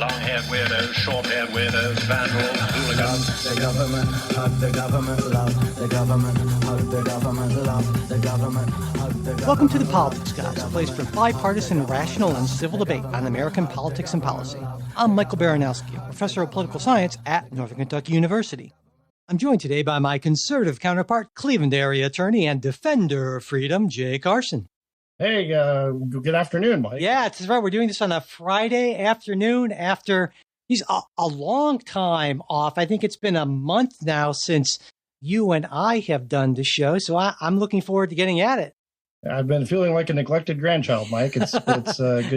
long-haired weirdos, short-haired weirdos, vandals, hooligans. The government, hug the government, love the government, hug the government, love the government, hug the government. Welcome to The Politics Guys, a place for bipartisan, rational, and civil debate on American politics and policy. I'm Michael Baranowski, a professor of political science at Northern Kentucky University. I'm joined today by my conservative counterpart, Cleveland area attorney and defender of freedom, Jay Carson. Hey, good afternoon, Mike. Yeah, that's right. We're doing this on a Friday afternoon after a long time off. I think it's been a month now since you and I have done the show, so I'm looking forward to getting at it. I've been feeling like a neglected grandchild, Mike. It's good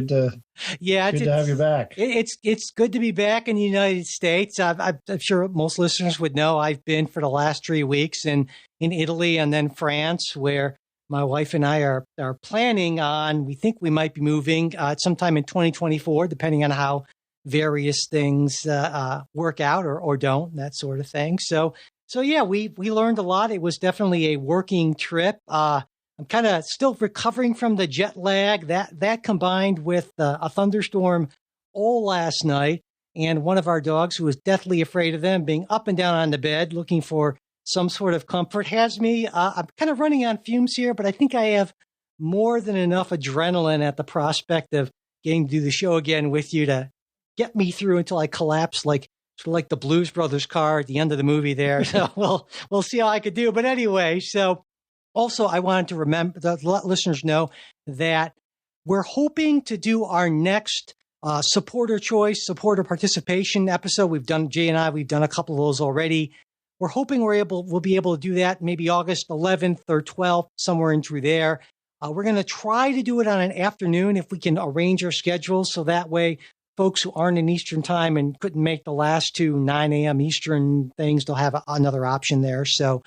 to have you back. It's good to be back in the United States. I'm sure most listeners would know I've been for the last 3 weeks in Italy and then France, where my wife and I are planning on. We think we might be moving sometime in 2024, depending on how various things work out or don't, that sort of thing. So yeah, we learned a lot. It was definitely a working trip. I'm kind of still recovering from the jet lag that combined with a thunderstorm all last night, and one of our dogs, who was deathly afraid of them, being up and down on the bed looking for some sort of comfort, has me. I'm kind of running on fumes here, but I think I have more than enough adrenaline at the prospect of getting to do the show again with you to get me through until I collapse, like the Blues Brothers car at the end of the movie there. So we'll see how I could do. But anyway, so also I wanted to let listeners know that we're hoping to do our next supporter choice, supporter participation episode. Jay and I, we've done a couple of those already. We're hoping we'll be able to do that maybe August 11th or 12th, somewhere in through there. We're going to try to do it on an afternoon if we can arrange our schedules, so that way folks who aren't in Eastern time and couldn't make the last two 9 a.m. Eastern things, they'll have another option there. So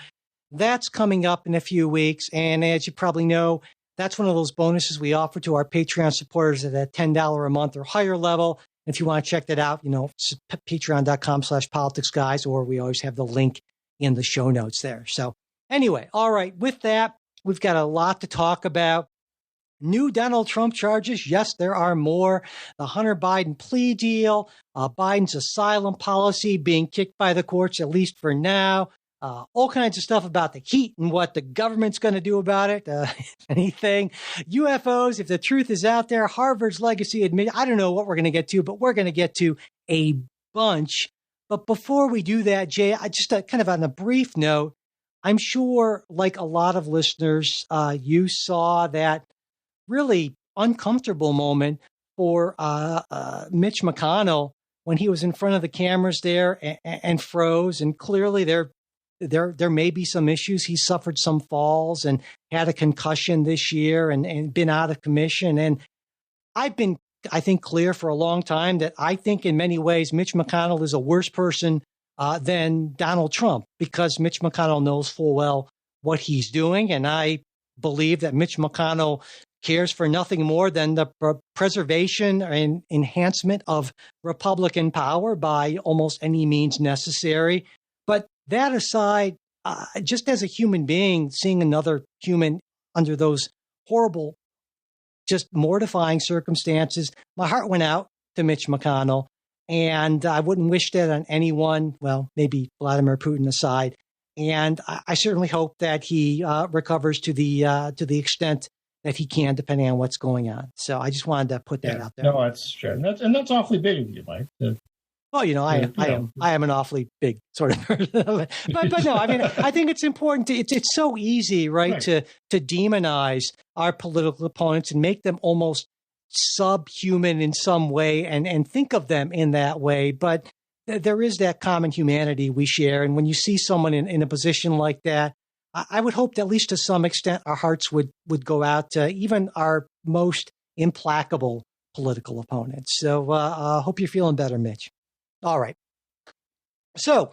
that's coming up in a few weeks. And as you probably know, that's one of those bonuses we offer to our Patreon supporters at a $10 a month or higher level. If you want to check that out, patreon.com/politicsguys, or we always have the link in the show notes there. So anyway, all right, with that, we've got a lot to talk about. New Donald Trump charges. Yes, there are more. The Hunter Biden plea deal, Biden's asylum policy being kicked by the courts, at least for now. All kinds of stuff about the heat and what the government's going to do about it, if anything. UFOs, if the truth is out there, Harvard's legacy admit. I don't know what we're going to get to, but we're going to get to a bunch. But before we do that, Jay, I just kind of on a brief note, I'm sure, like a lot of listeners, you saw that really uncomfortable moment for Mitch McConnell when he was in front of the cameras there and froze. And clearly there may be some issues. He suffered some falls and had a concussion this year and been out of commission. And I've been, I think, clear for a long time that I think in many ways Mitch McConnell is a worse person than Donald Trump, because Mitch McConnell knows full well what he's doing. And I believe that Mitch McConnell cares for nothing more than the preservation and enhancement of Republican power by almost any means necessary. But that aside, just as a human being, seeing another human under those horrible, just mortifying circumstances, my heart went out to Mitch McConnell, and I wouldn't wish that on anyone, well, maybe Vladimir Putin aside. And I certainly hope that he recovers to the extent that he can, depending on what's going on. So I just wanted to put that out there. No, that's true. And that's awfully big of you, Mike. Well, I am an awfully big sort of person. but no, I mean, I think it's important it's so easy, right, to demonize our political opponents and make them almost subhuman in some way and think of them in that way. But there is that common humanity we share. And when you see someone in a position like that, I would hope that at least to some extent our hearts would go out to even our most implacable political opponents. So I hope you're feeling better, Mitch. All right. So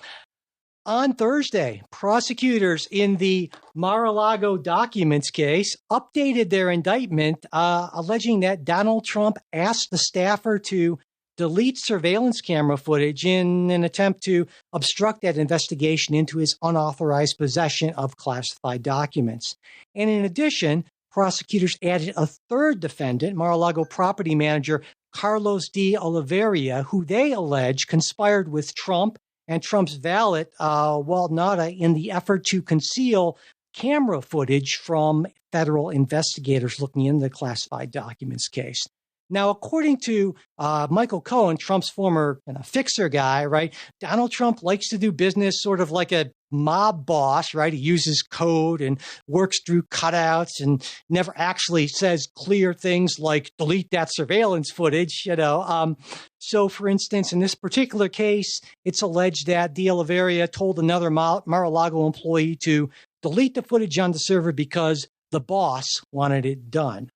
on Thursday, prosecutors in the Mar-a-Lago documents case updated their indictment, alleging that Donald Trump asked the staffer to delete surveillance camera footage in an attempt to obstruct that investigation into his unauthorized possession of classified documents. And in addition, prosecutors added a third defendant, Mar-a-Lago property manager Carlos de Oliveira, who they allege conspired with Trump and Trump's valet, Walt Nauta, in the effort to conceal camera footage from federal investigators looking into the classified documents case. Now, according to Michael Cohen, Trump's former fixer guy, right, Donald Trump likes to do business sort of like a mob boss, right? He uses code and works through cutouts and never actually says clear things like delete that surveillance footage, So, for instance, in this particular case, it's alleged that de Oliveira told another Mar-a-Lago employee to delete the footage on the server because the boss wanted it done.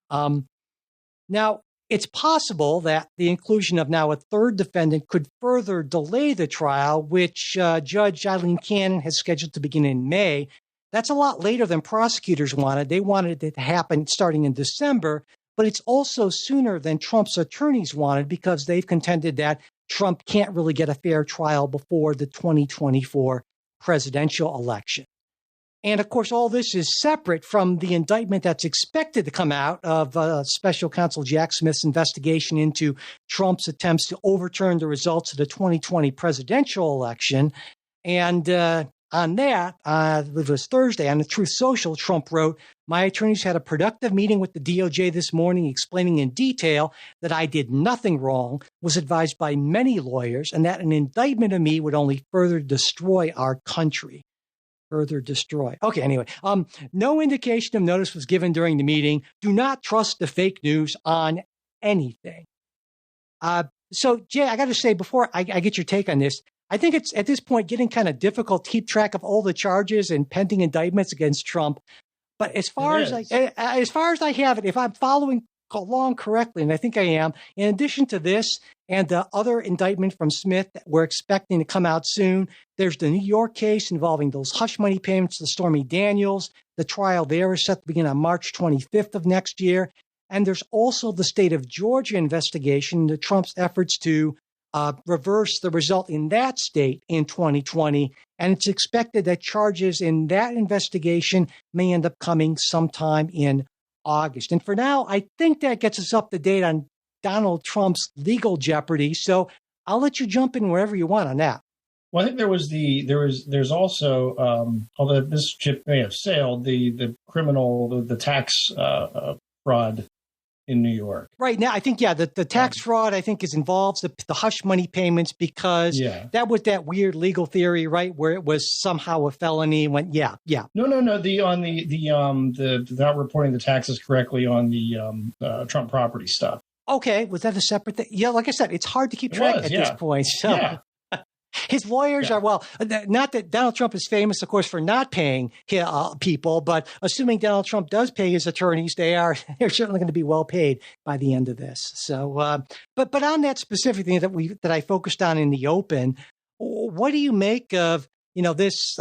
Now, it's possible that the inclusion of now a third defendant could further delay the trial, which Judge Eileen Cannon has scheduled to begin in May. That's a lot later than prosecutors wanted. They wanted it to happen starting in December, but it's also sooner than Trump's attorneys wanted because they've contended that Trump can't really get a fair trial before the 2024 presidential election. And, of course, all this is separate from the indictment that's expected to come out of Special Counsel Jack Smith's investigation into Trump's attempts to overturn the results of the 2020 presidential election. And on that, it was Thursday, on the Truth Social, Trump wrote, "My attorneys had a productive meeting with the DOJ this morning explaining in detail that I did nothing wrong, was advised by many lawyers, and that an indictment of me would only further destroy our country." Further destroy. Okay, anyway, no indication of notice was given during the meeting. Do not trust the fake news on anything. So, Jay, I got to say, before I get your take on this, I think it's at this point getting kind of difficult to keep track of all the charges and pending indictments against Trump. But as far as I have it, if I'm following along correctly, and I think I am, in addition to this and the other indictment from Smith that we're expecting to come out soon, there's the New York case involving those hush money payments to Stormy Daniels. The trial there is set to begin on March 25th of next year. And there's also the state of Georgia investigation into Trump's efforts to reverse the result in that state in 2020. And it's expected that charges in that investigation may end up coming sometime in August. And for now, I think that gets us up to date on Donald Trump's legal jeopardy. So I'll let you jump in wherever you want on that. Well, I think there's also, although this ship may have sailed, the criminal, the tax fraud in New York. Right now, I think, the tax fraud, I think, is involved the hush money payments because that was that weird legal theory, right, where it was somehow a felony. No. The not reporting the taxes correctly on the Trump property stuff. Okay, was that a separate thing? Yeah, like I said, it's hard to keep track at this point. So his lawyers are, not that Donald Trump is famous, of course, for not paying people, but assuming Donald Trump does pay his attorneys, they're certainly going to be well paid by the end of this. So, but on that specific thing that I focused on in the open, what do you make of this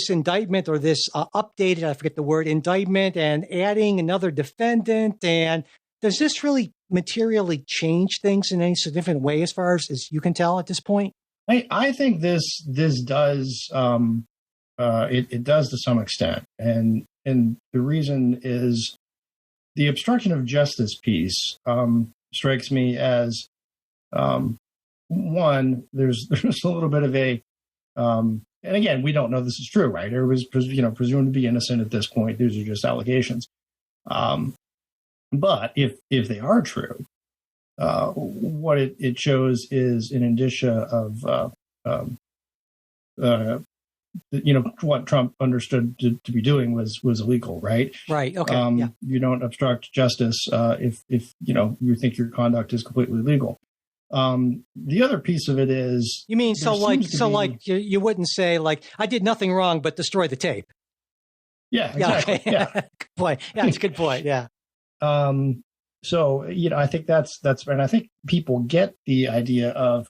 indictment or this updated, I forget the word, indictment, and adding another defendant? And does this really materially change things in any significant way as far as you can tell at this point? I think this does it does to some extent, and the reason is the obstruction of justice piece strikes me as one. There's a little bit of a and again, we don't know this is true, right? Everybody's presumed to be innocent at this point. These are just allegations. But if they are true, what it shows is an indicia of what Trump understood to be doing was illegal, right? Right. Okay. You don't obstruct justice if you think your conduct is completely legal. The other piece of it is, you mean you wouldn't say like I did nothing wrong but destroy the tape. Yeah. Exactly. Yeah. Good point. Yeah, it's a good point. Yeah. So, I think that's, and I think people get the idea of,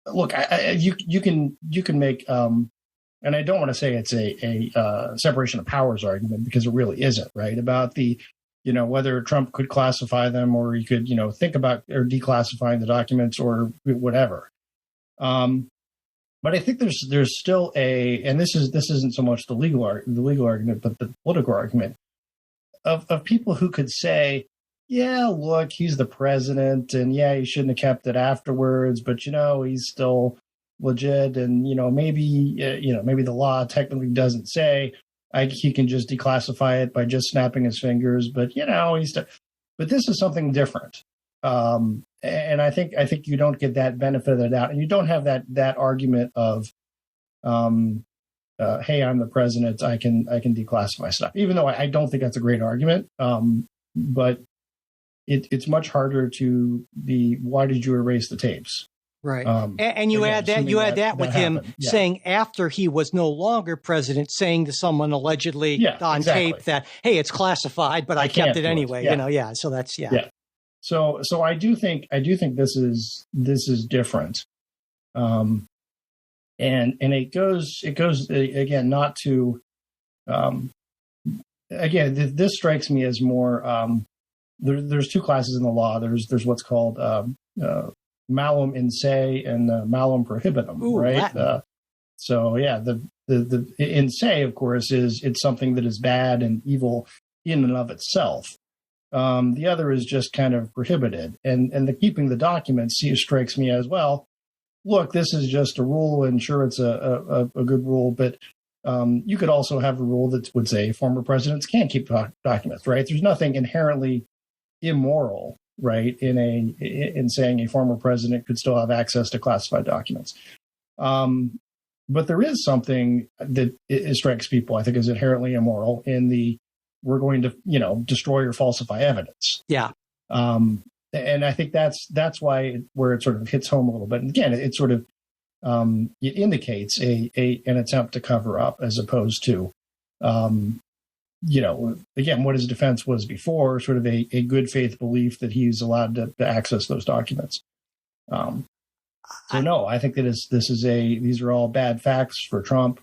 look, you can make, and I don't want to say it's a separation of powers argument because it really isn't, right? About the, whether Trump could classify them or he could, think about or declassifying the documents or whatever. But I think there's still and this isn't so much the legal argument, but the political argument of people who could say, yeah, look, he's the president, and yeah, he shouldn't have kept it afterwards, but he's still legit, and maybe maybe the law technically doesn't say he can just declassify it by just snapping his fingers, but but this is something different. And I think you don't get that benefit of the doubt, and you don't have that argument of, hey, I'm the president, I can declassify stuff. Even though I don't think that's a great argument, but it's much harder to be, why did you erase the tapes? Right. And you add that with him saying after he was no longer president, saying to someone allegedly on tape that, hey, it's classified, but I kept it anyway. So that's So I do think this is different. And it goes again, not to again, this strikes me as more there's two classes in the law. There's what's called malum in se and malum prohibitum. Ooh, right? The in se, of course, it's something that is bad and evil in and of itself. The other is just kind of prohibited, and the keeping the documents strikes me as, well, look, this is just a rule, and sure, it's a good rule, but you could also have a rule that would say former presidents can't keep documents, right? There's nothing inherently immoral, right, in saying a former president could still have access to classified documents. But there is something that it strikes people, I think, is inherently immoral in the, we're going to, destroy or falsify evidence. Yeah. And I think that's why where it sort of hits home a little bit. And again, it sort of it indicates an attempt to cover up, as opposed to, again, what his defense was before, sort of a good faith belief that he's allowed to access those documents. I think that these are all bad facts for Trump.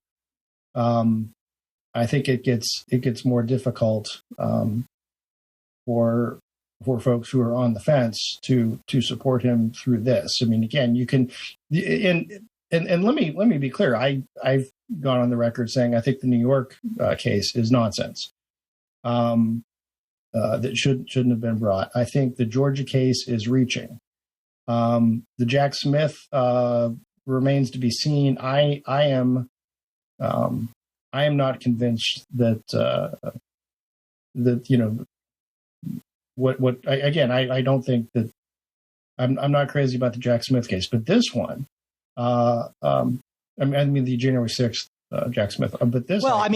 I think it gets more difficult for folks who are on the fence to support him through this. I mean, again, you can, and let me be clear. I've gone on the record saying I think the New York case is nonsense. That shouldn't have been brought. I think the Georgia case is reaching. The Jack Smith remains to be seen. I am not convinced that I don't think that I'm not crazy about the Jack Smith case, but this one, I mean the January 6th Jack Smith, but this. Well,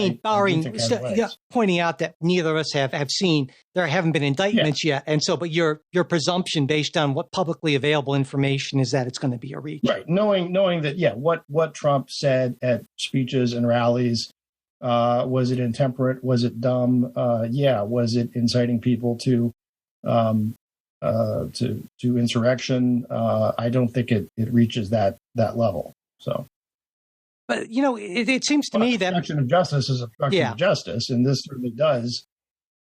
pointing out that neither of us have seen, there haven't been indictments yet, and so, but your presumption based on what publicly available information is that it's going to be a reach, right? Knowing that, what Trump said at speeches and rallies. Was it intemperate? Was it dumb? Was it inciting people to insurrection? I don't think it reaches that level. So, but it seems to me that obstruction of justice is obstruction of justice, and this certainly does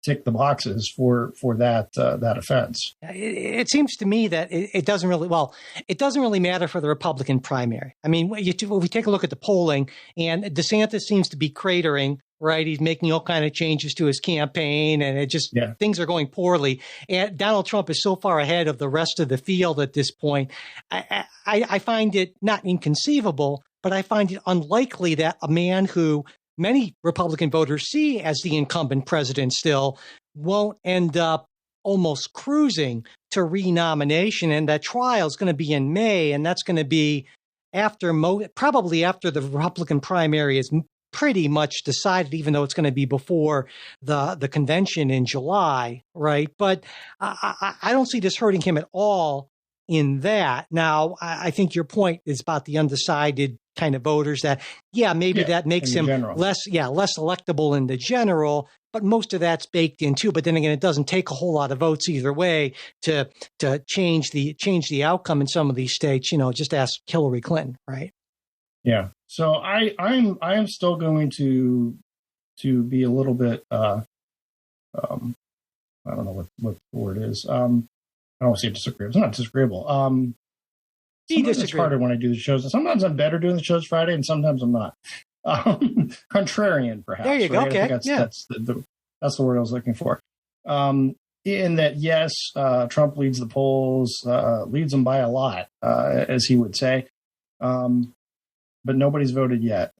tick the boxes for that offense. It seems to me that it doesn't really matter for the Republican primary. I mean, if we take a look at the polling, and DeSantis seems to be cratering, right? He's making all kind of changes to his campaign, and things are going poorly. And Donald Trump is so far ahead of the rest of the field at this point. I find it not inconceivable, but I find it unlikely that a man who many Republican voters see as the incumbent president still won't end up almost cruising to renomination. And that trial is going to be in May, and that's going to be probably after the Republican primary is pretty much decided, even though it's going to be before the convention in July, right? But I don't see this hurting him at all in that. Now, I think your point is about the undecided kind of voters that, maybe that makes him less electable in the general, but most of that's baked in too. But then again, it doesn't take a whole lot of votes either way to change the outcome in some of these states. Just ask Hillary Clinton, right? Yeah. So I am still going to be a little bit I don't know what the word is. I don't want to say disagreeable. It's not disagreeable. Sometimes it's harder when I do the shows. Sometimes I'm better doing the shows Friday, and sometimes I'm not. Contrarian, perhaps. There you go. Okay. That's the word I was looking for. in that, yes, Trump leads the polls, leads them by a lot, as he would say, but nobody's voted yet.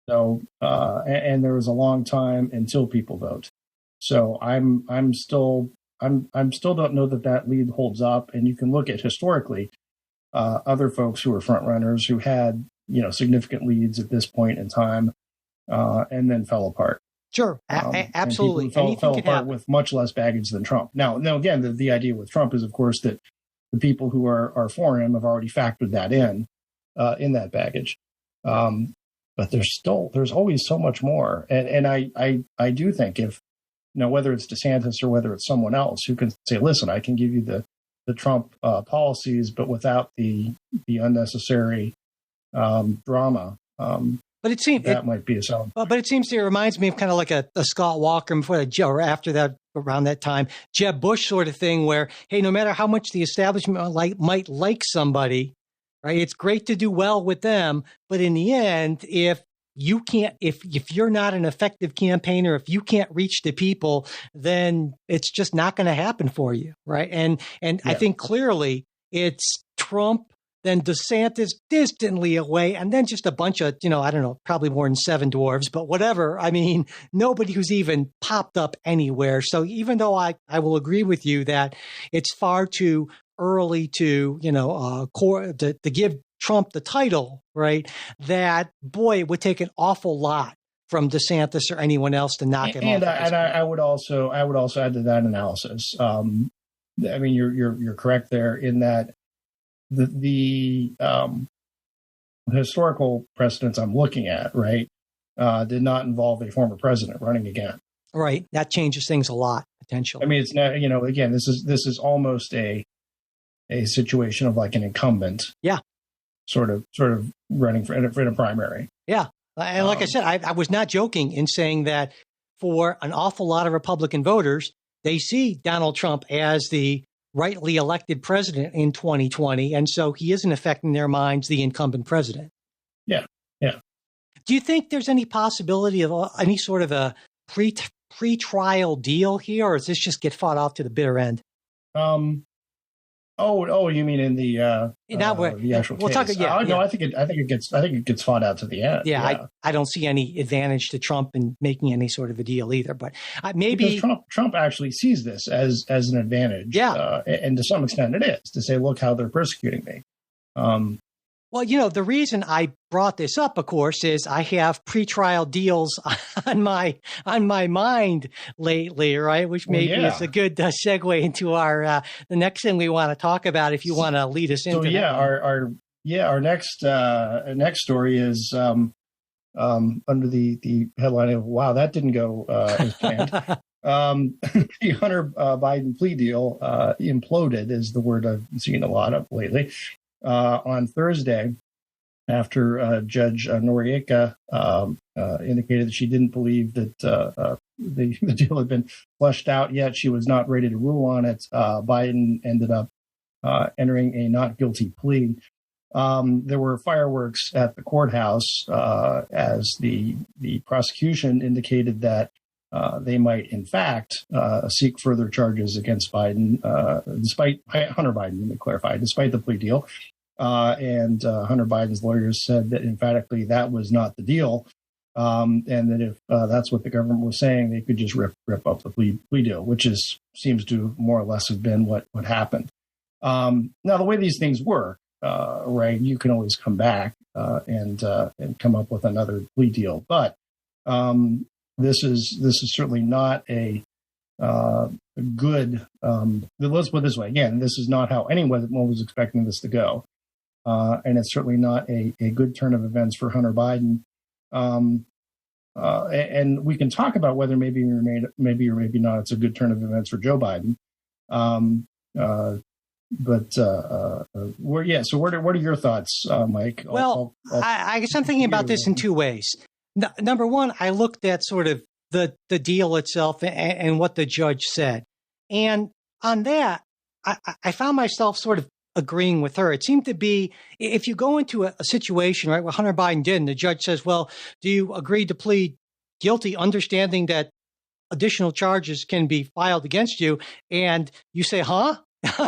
So, and there was a long time until people vote. So I'm still don't know that lead holds up. And you can look at historically other folks who were front runners who had significant leads at this point in time, and then fell apart. Sure, absolutely. Fell apart with much less baggage than Trump. Now again, the idea with Trump is, of course, that the people who are for him have already factored that in that baggage. But there's always so much more. And I do think if, whether it's DeSantis or whether it's someone else who can say, listen, I can give you the Trump policies, but without the unnecessary drama. But it seems that might be a sound. But it seems it reminds me of kind of like a Scott Walker before that, or after that, around that time, Jeb Bush sort of thing, where, hey, no matter how much the establishment might like somebody, right? It's great to do well with them, but in the end, if you can't, if you're not an effective campaigner, if you can't reach the people, then it's just not going to happen for you, right? And I think clearly it's Trump, then DeSantis distantly away, and then just a bunch of, I don't know, probably more than 7 dwarves, but whatever. I mean, nobody who's even popped up anywhere. So even though I will agree with you that it's far too early to, to give Trump the title, right? That, boy, it would take an awful lot from DeSantis or anyone else to knock him off. And I would also add to that analysis. I mean, you're correct there in that the historical precedents I'm looking at, right, did not involve a former president running again. Right. That changes things a lot, potentially. I mean, it's not, again, this is almost a situation of like an incumbent. Yeah. Sort of running for a primary. Yeah. And like I said, I was not joking in saying that for an awful lot of Republican voters, they see Donald Trump as the rightly elected president in 2020. And so he isn't affecting their minds, the incumbent president. Yeah. Yeah. Do you think there's any possibility of any sort of a pre-trial deal here, or does this just get fought off to the bitter end? Oh, you mean in the actual we'll case? Talk, No, I think it gets fought out to the end. Yeah. I don't see any advantage to Trump in making any sort of a deal either. But maybe because Trump actually sees this as an advantage. Yeah, and to some extent it is, to say, look how they're persecuting me. Well, the reason I brought this up, of course, is I have pretrial deals on my mind lately, right? Which maybe is a good segue into our the next thing we want to talk about. If you want to lead us into our next story is under the headline of "Wow, that didn't go as planned." The Hunter Biden plea deal imploded is the word I've seen a lot of lately. On Thursday, after Judge Noriega indicated that she didn't believe that the deal had been fleshed out yet, she was not ready to rule on it. Biden ended up entering a not guilty plea. There were fireworks at the courthouse as the prosecution indicated that they might, in fact, seek further charges against Biden, despite Hunter Biden, let me clarify, despite the plea deal. And Hunter Biden's lawyers said that emphatically that was not the deal, and that if that's what the government was saying, they could just rip up the plea deal, which seems to more or less have been what happened. Now, the way these things work, right, you can always come back and come up with another plea deal, but this is certainly not a good. Let's put it this way. Again, this is not how anyone was expecting this to go, and it's certainly not a good turn of events for Hunter Biden. And we can talk about whether maybe or maybe not it's a good turn of events for Joe Biden. So what are your thoughts, Mike? Well, I guess I'm thinking about this in two ways. Number one, I looked at sort of the deal itself and what the judge said. And on that, I found myself sort of agreeing with her. It seemed to be, if you go into a situation, right, what Hunter Biden did, and the judge says, well, do you agree to plead guilty, understanding that additional charges can be filed against you. And you say, huh?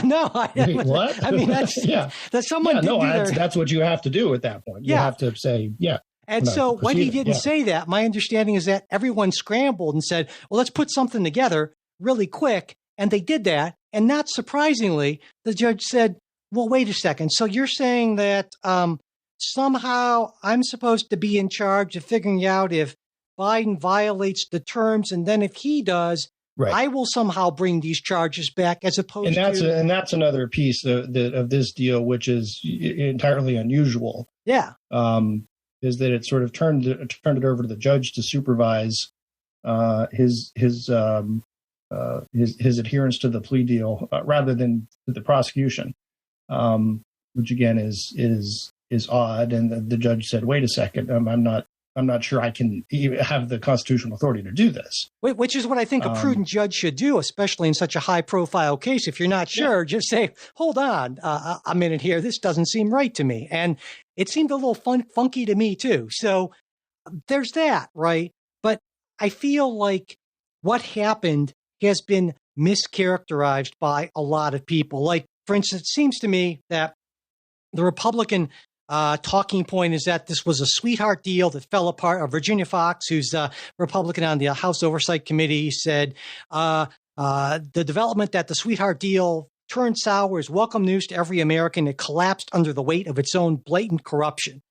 No, Wait, what? I mean, that's yeah. that someone Yeah, did no, do their, that's what you have to do at that point. You Yeah. have to say, yeah. And no, so when he proceeding, didn't yeah. say that, my understanding is that everyone scrambled and said, well, let's put something together really quick. And they did that. And not surprisingly, the judge said, well, wait a second. So you're saying that somehow I'm supposed to be in charge of figuring out if Biden violates the terms. And then if he does, Right. I will somehow bring these charges back as opposed and that's another piece of this deal, which is entirely unusual. Yeah. Is that it sort of turned it over to the judge to supervise his adherence to the plea deal rather than to the prosecution, which again is odd. And the judge said, "Wait a second, I'm not sure I can have the constitutional authority to do this." Which is what I think a prudent judge should do, especially in such a high-profile case. If you're not sure, just say, hold on a minute here. This doesn't seem right to me. And it seemed a little funky to me, too. So there's that, right? But I feel like what happened has been mischaracterized by a lot of people. Like, for instance, it seems to me that the Republican talking point is that this was a sweetheart deal that fell apart. Virginia Fox, who's a Republican on the House Oversight Committee, said the development that the sweetheart deal turned sour is welcome news to every American. It collapsed under the weight of its own blatant corruption.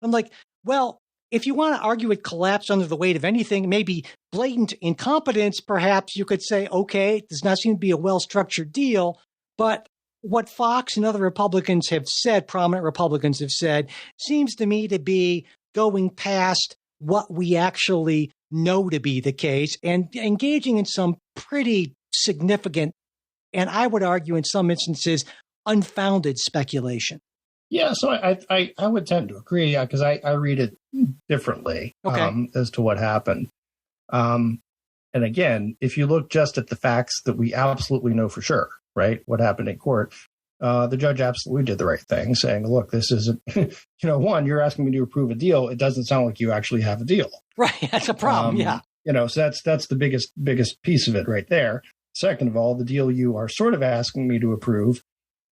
I'm like, well, if you want to argue it collapsed under the weight of anything, maybe blatant incompetence, perhaps you could say, okay, it does not seem to be a well-structured deal. But what Fox and other Republicans have said, prominent Republicans have said, seems to me to be going past what we actually know to be the case and engaging in some pretty significant, and I would argue in some instances, unfounded speculation. Yeah, so I would tend to agree because I read it differently as to what happened. And again, if you look just at the facts that we absolutely know for sure, right, what happened in court, the judge absolutely did the right thing, saying, look, this isn't, one, you're asking me to approve a deal. It doesn't sound like you actually have a deal. Right, that's a problem, yeah. So that's the biggest piece of it right there. Second of all, the deal you are sort of asking me to approve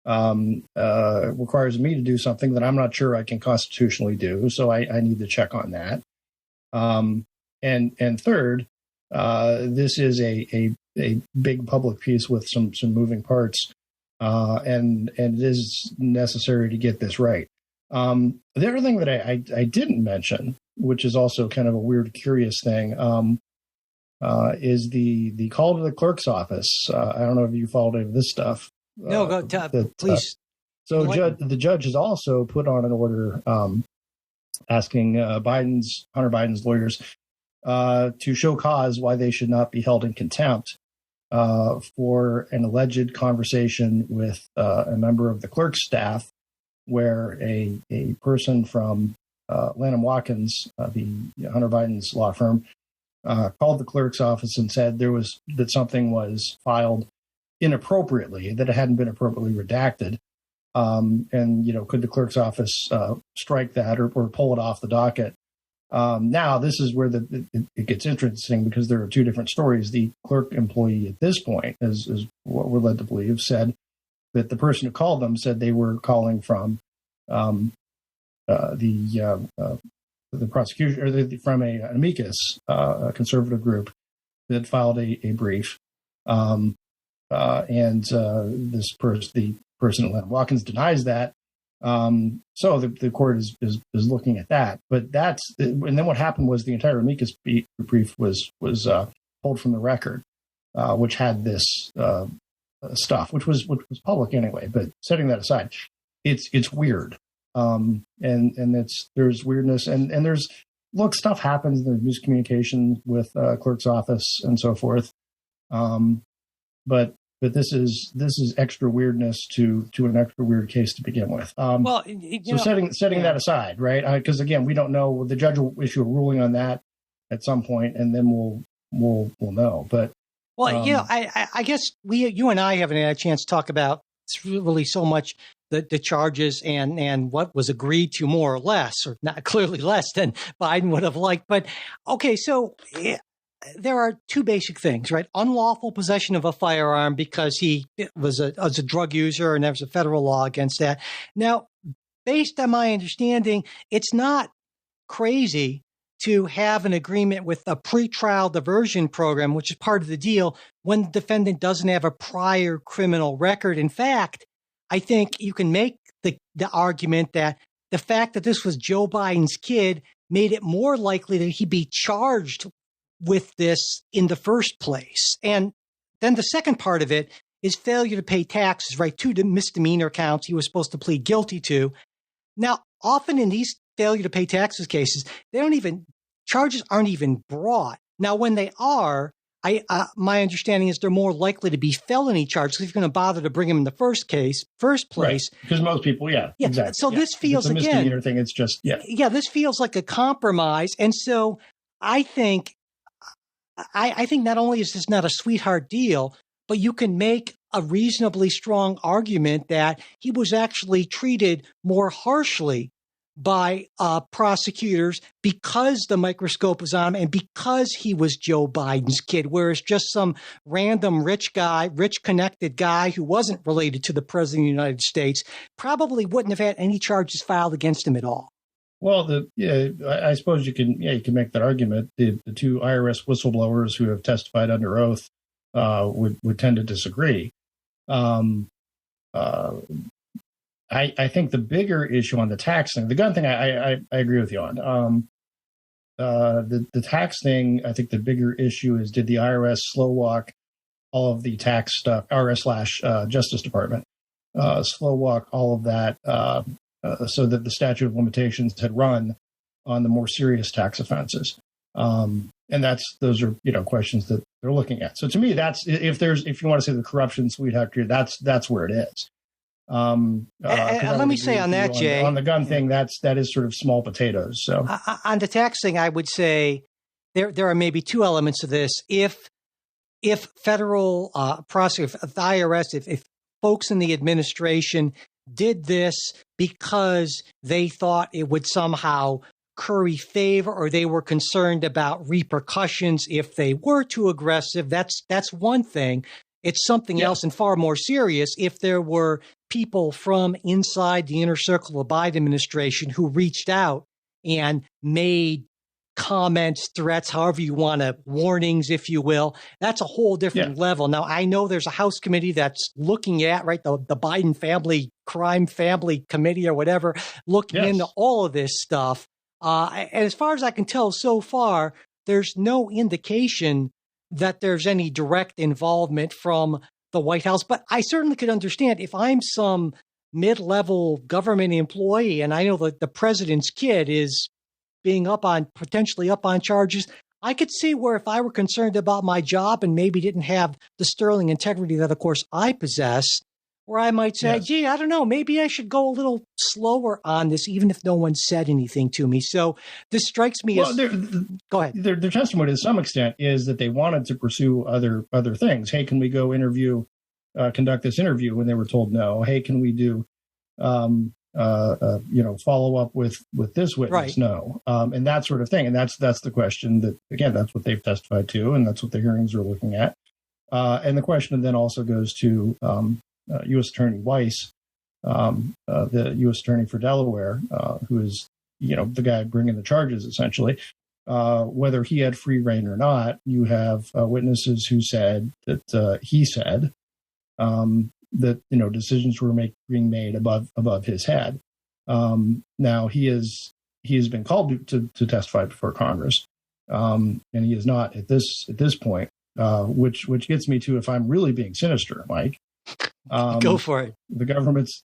requires me to do something that I'm not sure I can constitutionally do. So I need to check on that. And third, this is a big public piece with some moving parts, and it is necessary to get this right. The other thing that I didn't mention, which is also kind of a weird, curious thing, is the call to the clerk's office. I don't know if you followed any of this stuff. No, please. So the judge has also put on an order asking Hunter Biden's lawyers to show cause why they should not be held in contempt for an alleged conversation with a member of the clerk's staff, where a person from Lanham Watkins, the Hunter Biden's law firm, called the clerk's office and said that something was filed inappropriately, that it hadn't been appropriately redacted. And, could the clerk's office strike that or pull it off the docket? Now, this is where it gets interesting, because there are two different stories. The clerk employee at this point, is what we're led to believe, said that the person who called them said they were calling from the prosecution, or from an amicus, a conservative group that filed a brief. And the person at Lanham Watkins denies that. So the court is looking at that. But and then what happened was the entire amicus brief was pulled from the record, which had this stuff, which was public anyway. But setting that aside, it's weird. And there's weirdness, and there's stuff happens. There's miscommunication with clerk's office and so forth. But this is extra weirdness to an extra weird case to begin with. Setting that aside, right? Because again, we don't know. The judge will issue a ruling on that at some point, and then we'll know. But I guess you and I haven't had a chance to talk about really so much the charges and what was agreed to, more or less, or not clearly less than Biden would have liked. But okay, so there are two basic things, right? Unlawful possession of a firearm because he was a drug user, and there's a federal law against that. Now, based on my understanding, it's not crazy to have an agreement with a pretrial diversion program, which is part of the deal, when the defendant doesn't have a prior criminal record. In fact, I think you can make the argument that the fact that this was Joe Biden's kid made it more likely that he'd be charged with this in the first place. And then the second part of it is failure to pay taxes, right? 2 misdemeanor counts he was supposed to plead guilty to. Now, often in these failure to pay taxes cases, charges aren't even brought. Now, when they are, my understanding is they're more likely to be felony charges if you're going to bother to bring them in the first place. Right. Because most people, exactly. So this feels, it's a misdemeanor thing. It's just, this feels like a compromise. And so I think not only is this not a sweetheart deal, but you can make a reasonably strong argument that he was actually treated more harshly by prosecutors because the microscope was on him and because he was Joe Biden's kid, whereas just some random rich connected guy who wasn't related to the president of the United States probably wouldn't have had any charges filed against him at all. Well, I suppose you can make that argument. The 2 IRS whistleblowers who have testified under oath would tend to disagree. I think the bigger issue on the tax thing, the gun thing, I agree with you on. The tax thing, I think the bigger issue is, did the IRS slow walk all of the tax stuff, IRS/Justice Department, slow walk all of that so that the statute of limitations had run on the more serious tax offenses. And those are questions that they're looking at. So to me, that's if you want to say the corruption sweetheart here, that's where it is. Let me say on that, Jay, on the gun thing, that is sort of small potatoes. So on the tax thing, I would say there are maybe 2 elements of this. If federal prosecutors, if the IRS, if folks in the administration did this because they thought it would somehow curry favor, or they were concerned about repercussions if they were too aggressive, that's one thing. It's something else and far more serious if there were people from inside the inner circle of the Biden administration who reached out and made comments, threats, however you want to, warnings, if you will. That's a whole different level. Now, I know there's a House committee that's looking at, the Biden family committee or whatever, looking into all of this stuff. And as far as I can tell so far, there's no indication that there's any direct involvement from the White House. But I certainly could understand if I'm some mid-level government employee and I know that the president's kid is being potentially up on charges, I could see where if I were concerned about my job and maybe didn't have the sterling integrity that, of course, I possess, where I might say, gee, I don't know, maybe I should go a little slower on this, even if no one said anything to me. So this strikes me as... Go ahead. Their testimony to some extent is that they wanted to pursue other things. Hey, can we go conduct this interview when they were told no? Hey, can we do, follow up with this witness? Right. No. And that sort of thing. And that's the question that, again, that's what they've testified to, and that's what the hearings are looking at. And the question then also goes to U.S. Attorney Weiss, the U.S. Attorney for Delaware, who is, the guy bringing the charges, essentially. Whether he had free reign or not, you have witnesses who said that he said that decisions were being made above his head. Now he has been called to testify before Congress, and he is not at this point. Which gets me to, if I'm really being sinister, Mike. Go for it. The government's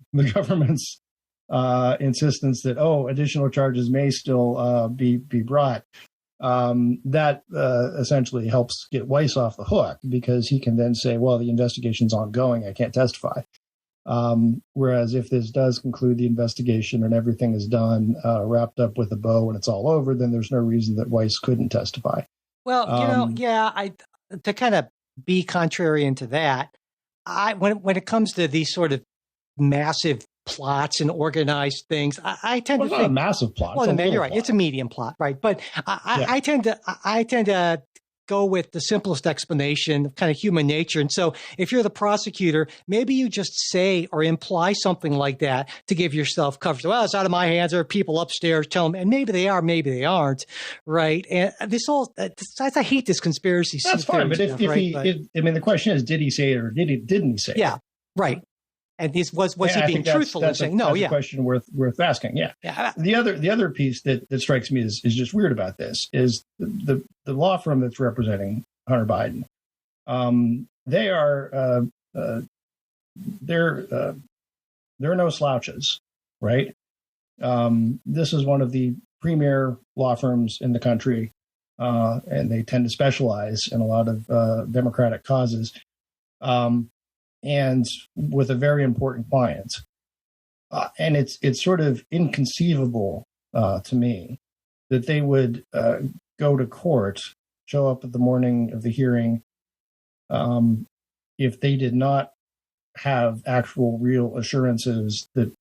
insistence that additional charges may still be brought. That essentially helps get Weiss off the hook, because he can then say, well, the investigation's ongoing, I can't testify. Whereas if this does conclude the investigation and everything is done, wrapped up with a bow and it's all over, then there's no reason that Weiss couldn't testify. Well, to kind of be contrarian to that, when it comes to these sort of massive plots and organized things, I tend to think not a massive plot. Well, you're right. Plot. It's a medium plot, right? But I tend to go with the simplest explanation of kind of human nature. And so if you're the prosecutor, maybe you just say or imply something like that to give yourself coverage. Well, it's out of my hands. There are people upstairs. Tell them, and maybe they are, maybe they aren't, right? And I hate this conspiracy. That's fine, but if the question is, did he say it or didn't he say it? Yeah, right. And was he being truthful in saying no? That's a question worth asking. Yeah. The other piece that strikes me is just weird about this is the law firm that's representing Hunter Biden. They're no slouches, right? This is one of the premier law firms in the country, and they tend to specialize in a lot of democratic causes. And with a very important client. And it's sort of inconceivable to me that they would go to court, show up at the morning of the hearing, if they did not have actual real assurances that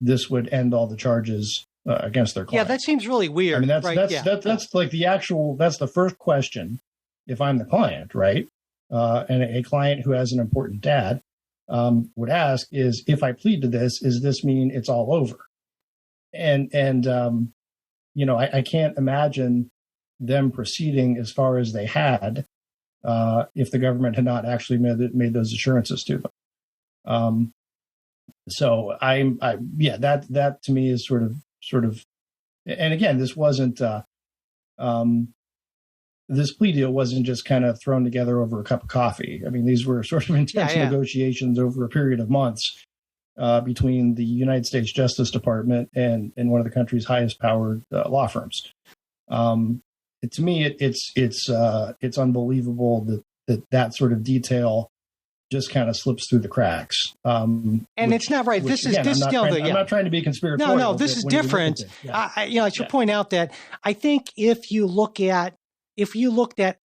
this would end all the charges against their client. Yeah, that seems really weird. I mean, that's like that's the first question if I'm the client, right? And a client who has an important dad would ask is, if I plead to this, does this mean it's all over? And I can't imagine them proceeding as far as they had if the government had not actually made those assurances to them. So that to me is sort of, and again, this wasn't. This plea deal wasn't just kind of thrown together over a cup of coffee. I mean, these were sort of intense negotiations over a period of months between the United States Justice Department and one of the country's highest powered law firms. To me, it's unbelievable that sort of detail just kind of slips through the cracks. And it's not right. I'm not trying to be conspiratorial. No, this is different. I should point out that I think if you looked at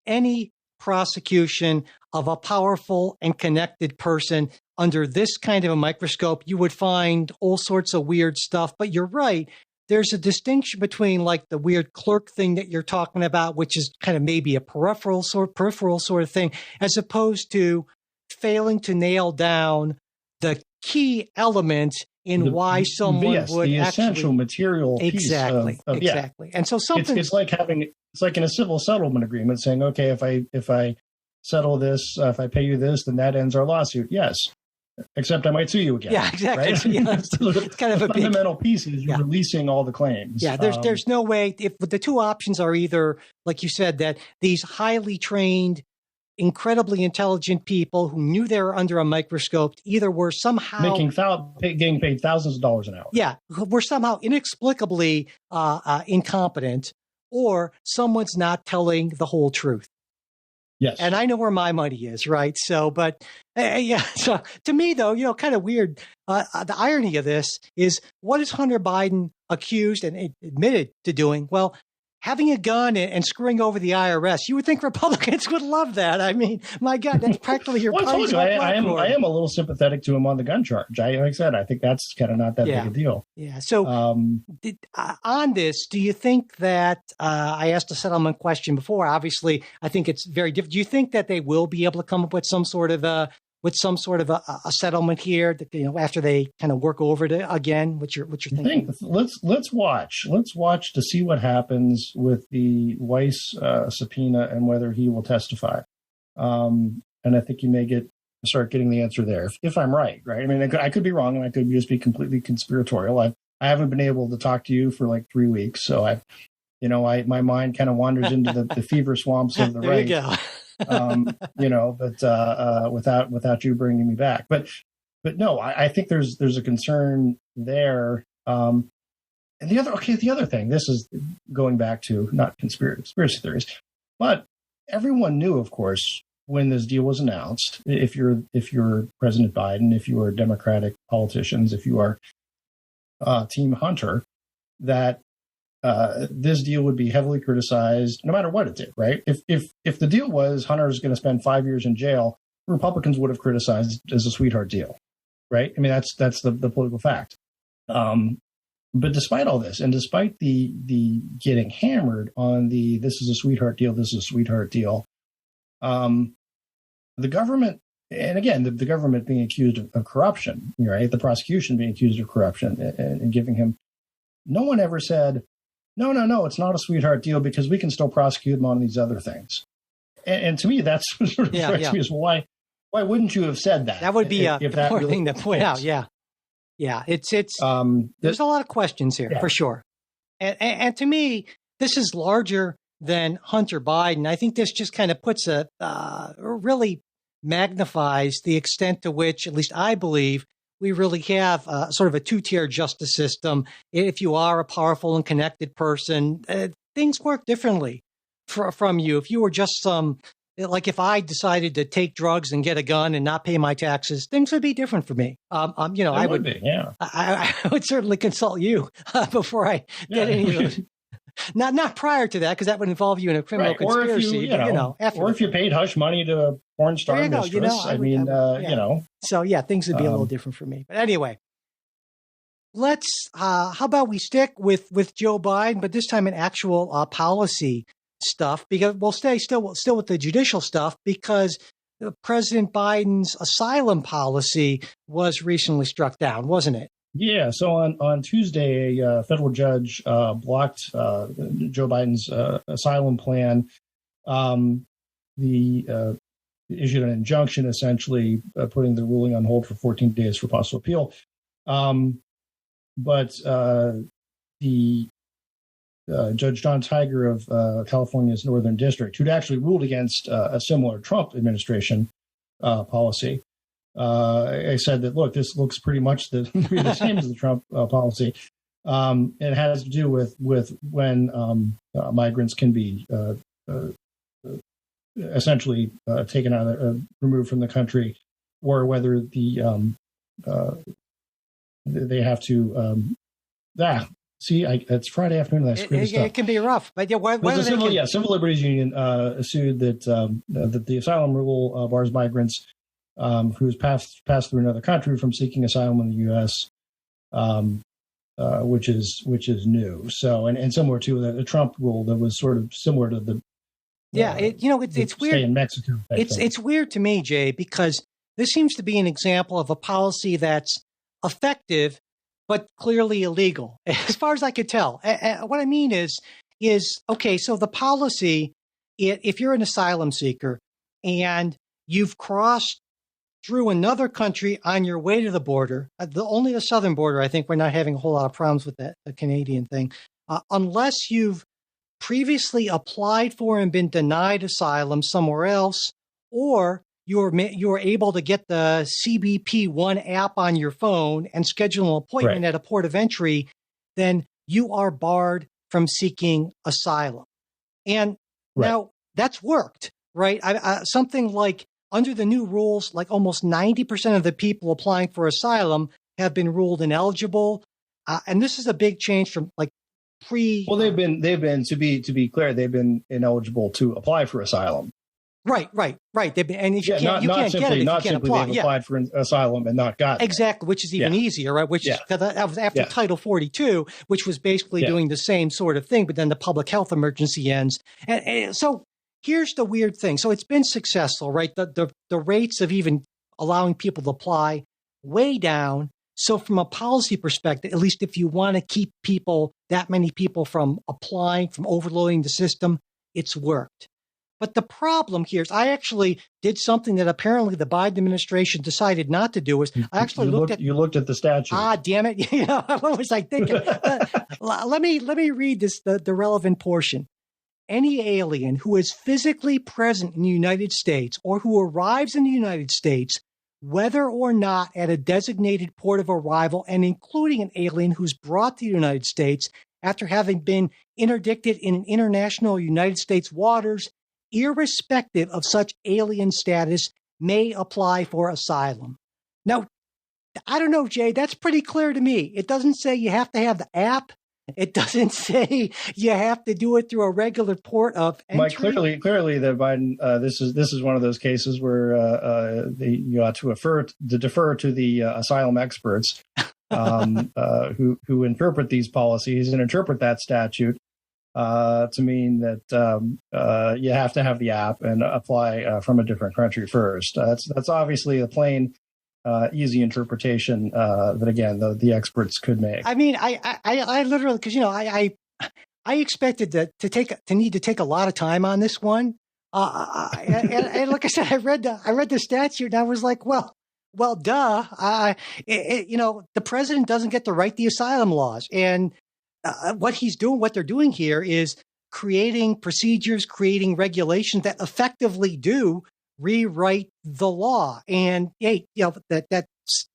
any prosecution of a powerful and connected person under this kind of a microscope, you would find all sorts of weird stuff. But you're right. There's a distinction between like the weird clerk thing that you're talking about, which is kind of maybe a peripheral sort of thing, as opposed to failing to nail down the key element in why someone would the actually essential material exactly. piece of And so something it's like in a civil settlement agreement saying, okay, if I settle this, if I pay you this, then that ends our lawsuit. Yes, except I might sue you again. Yeah, exactly. Right? It's kind of a fundamental piece is releasing all the claims. Yeah, there's no way. If the two options are either, like you said, that these highly trained, incredibly intelligent people who knew they were under a microscope either were somehow getting paid thousands of dollars an hour. Yeah, were somehow inexplicably incompetent, or someone's not telling the whole truth. Yes. And I know where my money is, right? So, but so to me, though, kind of weird. The irony of this is, what is Hunter Biden accused and admitted to doing? Well, having a gun and screwing over the IRS. You would think Republicans would love that. I mean, my God, that's practically your party's I am a little sympathetic to him on the gun charge. Like I said, I think that's kind of not that big a deal. Yeah. So on this, do you think that I asked a settlement question before? Obviously, I think it's very different. Do you think that they will be able to come up with some sort of a settlement here that, after they kind of work over it again? What's your thinking? Let's watch to see what happens with the Weiss subpoena and whether he will testify. And I think you may start getting the answer there if I'm right. I mean, I could be wrong, and I could just be completely conspiratorial. I haven't been able to talk to you for like 3 weeks, so my mind kind of wanders into the fever swamps of the there right. You go. But without you bringing me back, but no, I think there's a concern there. And the other thing, this is going back to not conspiracy theories, but everyone knew, of course, when this deal was announced, if you're President Biden, if you are Democratic politicians, if you are Team Hunter, that this deal would be heavily criticized no matter what it did, right? If the deal was Hunter is going to spend 5 years in jail, Republicans would have criticized it as a sweetheart deal, right? I mean, that's the political fact. But despite all this, and despite the getting hammered on this is a sweetheart deal, The government, and again, the government being accused of corruption, right? The prosecution being accused of corruption and giving him, no one ever said, no, it's not a sweetheart deal because we can still prosecute him on these other things. And to me, that's what sort of strikes me as why wouldn't you have said that? That would be a important really thing to point out. Yeah. It's there's a lot of questions here for sure. And to me, this is larger than Hunter Biden. I think this just kind of puts really magnifies the extent to which, at least I believe, we really have sort of a two-tier justice system. If you are a powerful and connected person, things work differently from you. If you were just like if I decided to take drugs and get a gun and not pay my taxes, things would be different for me. I would be. Yeah, I would certainly consult you before I get any of those. Not prior to that, because that would involve you in a criminal conspiracy. Or if you paid hush money to a porn star mistress. So things would be a little different for me. But anyway, let's. How about we stick with Joe Biden, but this time in actual policy stuff, because we'll stay still with the judicial stuff, because President Biden's asylum policy was recently struck down, wasn't it? Yeah. So on Tuesday, a federal judge blocked Joe Biden's asylum plan. Issued an injunction, essentially putting the ruling on hold for 14 days for possible appeal. But the Judge John Tiger of California's Northern District, who'd actually ruled against a similar Trump administration policy, I said that, look, this looks pretty much the same as the Trump policy. It has to do with when migrants can be essentially taken out, removed from the country, or whether they have to. It's Friday afternoon. It can be rough, but Civil Liberties Union sued that the asylum rule bars migrants who's passed through another country from seeking asylum in the U.S., which is new. So and similar to the Trump rule that was sort of similar to the. It's weird. In Mexico. It's weird to me, Jay, because this seems to be an example of a policy that's effective but clearly illegal, as far as I could tell. What I mean is okay. So the policy, if you're an asylum seeker and you've crossed through another country on your way to the border, only the southern border, I think we're not having a whole lot of problems with that, the Canadian thing, unless you've previously applied for and been denied asylum somewhere else, or you're able to get the CBP One app on your phone and schedule an appointment at a port of entry, then you are barred from seeking asylum. And now that's worked, right? Something like under the new rules, like almost 90% of the people applying for asylum have been ruled ineligible. And this is a big change from like they've been to be clear, they've been ineligible to apply for asylum. Right. They've been, and if you can't get it, if you can't apply. They've applied for asylum and not gotten it. Exactly, which is even easier, right? Which is, that was after Title 42, which was basically doing the same sort of thing, but then the public health emergency ends. And so here's the weird thing. So it's been successful, right? The rates of even allowing people to apply way down. So from a policy perspective, at least if you want to keep that many people from applying, from overloading the system, it's worked. But the problem here is I actually did something that apparently the Biden administration decided not to do. I actually looked at the statute. Damn it. What was I thinking? Let me read this, the relevant portion. Any alien who is physically present in the United States or who arrives in the United States, whether or not at a designated port of arrival, and including an alien who's brought to the United States after having been interdicted in international United States waters, irrespective of such alien status, may apply for asylum. Now, I don't know, Jay, that's pretty clear to me. It doesn't say you have to have the app. It doesn't say you have to do it through a regular port of entry. Mike, clearly, the Biden. This is one of those cases where you ought to defer to the asylum experts who interpret these policies and interpret that statute. to mean that you have to have the app and apply from a different country first. That's obviously a plain, easy interpretation that, again, the experts could make. I mean, I literally, because I expected to need to take a lot of time on this one. And like I said, I read the statute and I was like, well, duh. The president doesn't get to write the asylum laws, and what they're doing here is creating procedures, creating regulations that effectively do rewrite the law. And that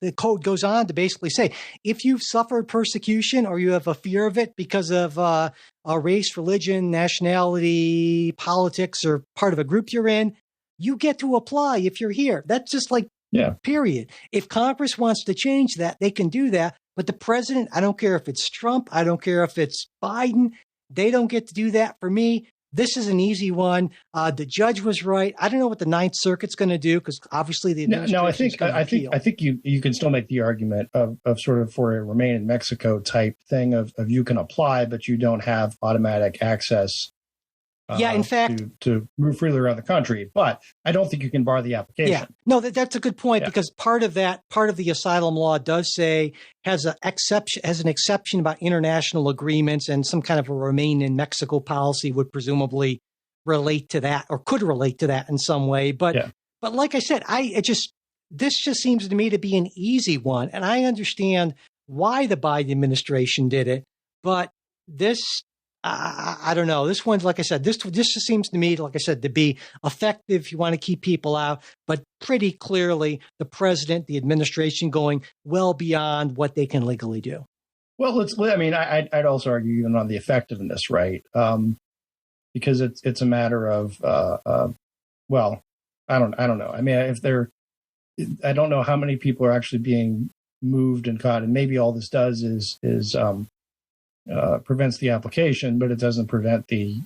the code goes on to basically say, if you've suffered persecution or you have a fear of it because of a race, religion, nationality, politics, or part of a group you're in, you get to apply if you're here. That's just like, period. If Congress wants to change that, they can do that. But the president, I don't care if it's Trump, I don't care if it's Biden, they don't get to do that for me. This is an easy one. The judge was right. I don't know what the Ninth Circuit's going to do, because obviously the administration. No, I think you can still make the argument of sort of for a remain in Mexico type thing of you can apply, but you don't have automatic access. In fact, to move freely around the country, but I don't think you can bar the application. Yeah, no, that's a good point, because part of the asylum law does say has an exception about international agreements, and some kind of a remain in Mexico policy would presumably relate to that, or could relate to that in some way. But like I said, this just seems to me to be an easy one, and I understand why the Biden administration did it, but this. I don't know. This one's, like I said, this just seems to me, like I said, to be effective if you want to keep people out, but pretty clearly the president, the administration going well beyond what they can legally do. Well, I'd also argue even on the effectiveness, right? Because it's a matter of, I don't know. I mean, I don't know how many people are actually being moved and caught, and maybe all this does is prevents the application, but it doesn't prevent the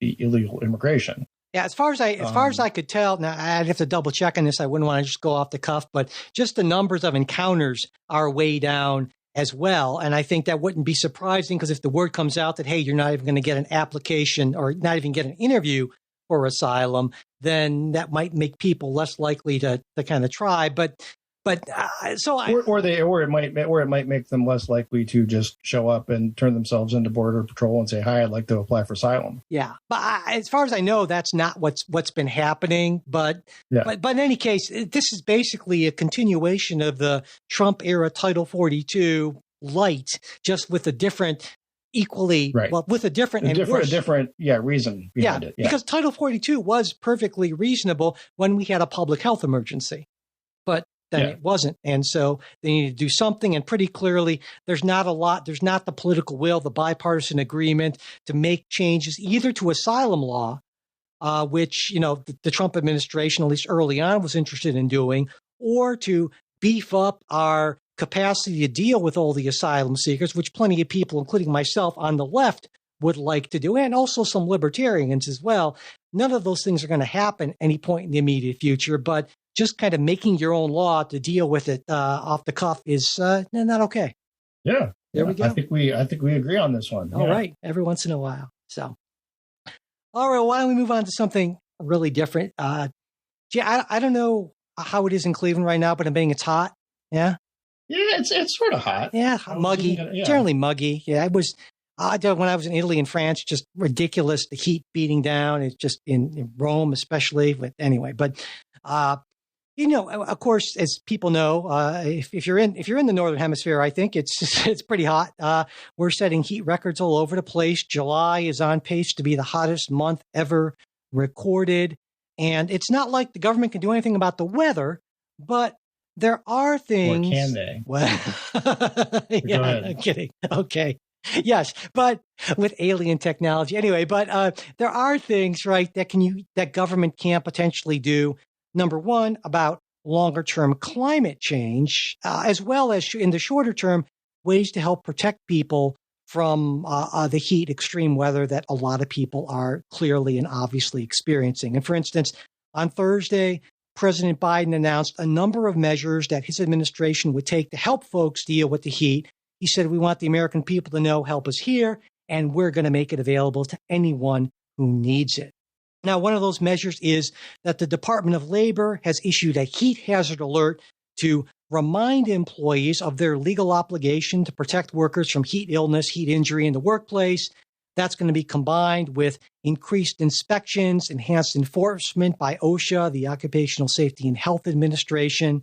illegal immigration. Yeah, as far as I could tell, now I'd have to double check on this. I wouldn't want to just go off the cuff, but just the numbers of encounters are way down as well. And I think that wouldn't be surprising, because if the word comes out that, hey, you're not even going to get an application or not even get an interview for asylum, then that might make people less likely to kind of try. Or it might make them less likely to just show up and turn themselves into Border Patrol and say, "Hi, I'd like to apply for asylum." Yeah, but as far as I know, that's not what's been happening. But in any case, this is basically a continuation of the Trump era Title 42 light, just with a different. Equally, with a different reason behind it. Yeah. Because Title 42 was perfectly reasonable when we had a public health emergency, but then it wasn't. And so they need to do something. And pretty clearly, there's not the political will, the bipartisan agreement to make changes either to asylum law, which, the Trump administration, at least early on, was interested in doing, or to beef up our capacity to deal with all the asylum seekers, which plenty of people, including myself on the left, would like to do, and also some libertarians as well. None of those things are going to happen any point in the immediate future, but just kind of making your own law to deal with it off the cuff is not okay. Yeah. There we go. I think we agree on this one. All right. Every once in a while. So, all right. Why don't we move on to something really different? I don't know how it is in Cleveland right now, but I'm betting it's hot. Yeah. Yeah, it's sort of hot. Yeah, muggy. Generally muggy. Yeah, it was. When I was in Italy and France, just ridiculous. The heat beating down. It's just in Rome, especially. But anyway, of course, as people know, if you're in the Northern Hemisphere, I think it's pretty hot. We're setting heat records all over the place. July is on pace to be the hottest month ever recorded, and it's not like the government can do anything about the weather, but there are things. Or can they? Well, yeah, I'm kidding. Okay. Yes, but with alien technology. Anyway, but there are things, right, that government can potentially do. Number one, about longer term climate change, as well as in the shorter term, ways to help protect people from the heat, extreme weather that a lot of people are clearly and obviously experiencing. And for instance, on Thursday, President Biden announced a number of measures that his administration would take to help folks deal with the heat. He said, we want the American people to know help is here and we're going to make it available to anyone who needs it. Now, one of those measures is that the Department of Labor has issued a heat hazard alert to remind employees of their legal obligation to protect workers from heat illness, heat injury in the workplace. That's going to be combined with increased inspections, enhanced enforcement by OSHA, the Occupational Safety and Health Administration.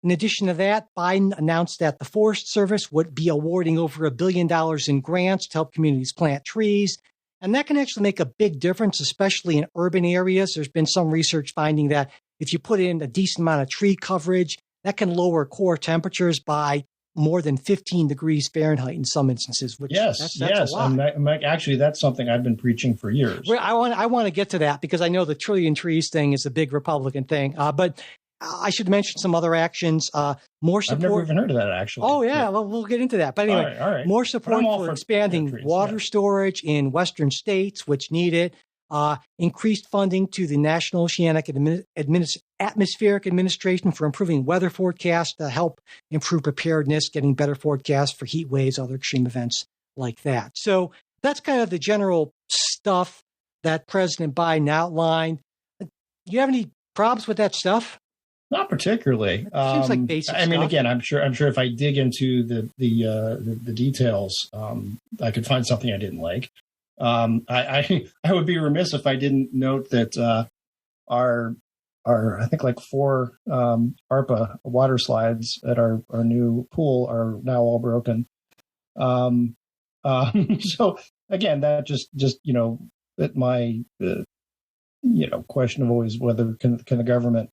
In addition to that, Biden announced that the Forest Service would be awarding over $1 billion in grants to help communities plant trees. And that can actually make a big difference, especially in urban areas. There's been some research finding that if you put in a decent amount of tree coverage, that can lower core temperatures by more than 15 degrees Fahrenheit in some instances. Which that's a lot. Actually, that's something I've been preaching for years. Well, I want to get to that because I know the trillion trees thing is a big Republican thing. But I should mention some other actions. More support. I've never even heard of that, actually. Oh, yeah. Well, we'll get into that. But anyway, all right. More support for expanding water storage in Western states, which need it. Increased funding to the National Oceanic Atmospheric Administration for improving weather forecasts to help improve preparedness, getting better forecasts for heat waves, other extreme events like that. So that's kind of the general stuff that President Biden outlined. Do you have any problems with that stuff? Not particularly. Seems like basic stuff. I mean, again, I'm sure if I dig into the details, I could find something I didn't like. I would be remiss if I didn't note that our I think like 4 ARPA water slides at our new pool are now all broken. So again, that just that my question of always whether can the government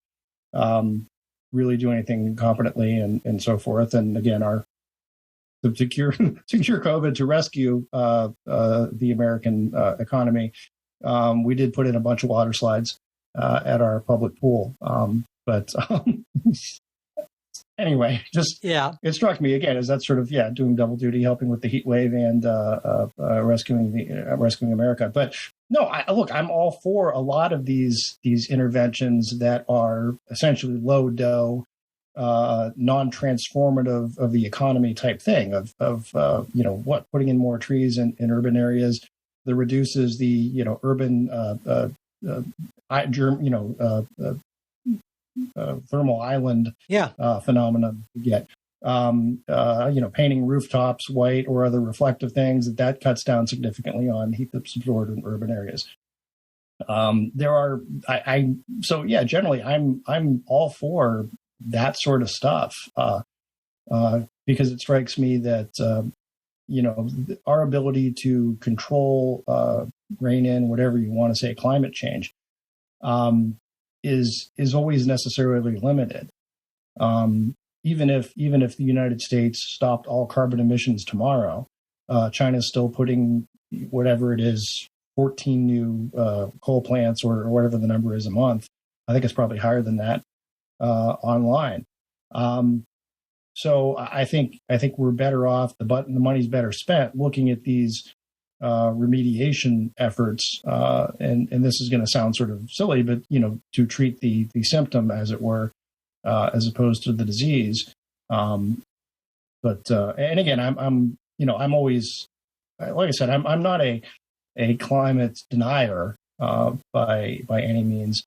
really do anything competently and so forth. And again, to cure COVID, to rescue the American economy, we did put in a bunch of water slides at our public pool. But anyway, it struck me again as that sort of doing double duty, helping with the heat wave and rescuing America. But no, I'm all for a lot of these interventions that are essentially low dough, non-transformative of the economy type thing of putting in more trees in urban areas that reduces the urban thermal island phenomenon you get. Painting rooftops white or other reflective things that cuts down significantly on heat that's absorbed in urban areas. Generally I'm all for that sort of stuff because it strikes me that our ability to control, rein in whatever you want to say, climate change is always necessarily limited. Even if the United States stopped all carbon emissions tomorrow, China's still putting whatever it is, 14 new coal plants or whatever the number is a month. I think it's probably higher than that online. So I think we're better off. The money's better spent looking at these remediation efforts. And this is going to sound sort of silly, but to treat the symptom, as it were. As opposed to the disease. And again, I'm always, like I said, I'm not a climate denier by any means,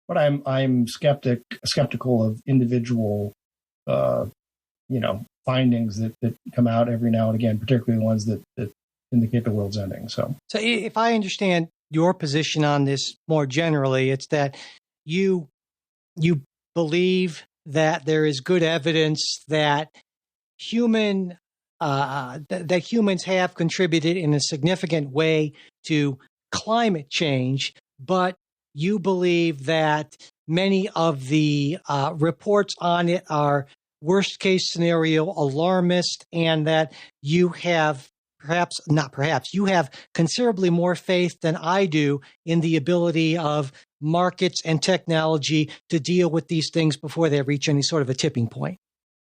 but I'm skeptical of individual, findings that come out every now and again, particularly the ones that indicate the world's ending. So if I understand your position on this more generally, it's that you believe that there is good evidence that humans have contributed in a significant way to climate change, but you believe that many of the reports on it are worst case scenario alarmist, and that you have you have considerably more faith than I do in the ability of markets and technology to deal with these things before they reach any sort of a tipping point.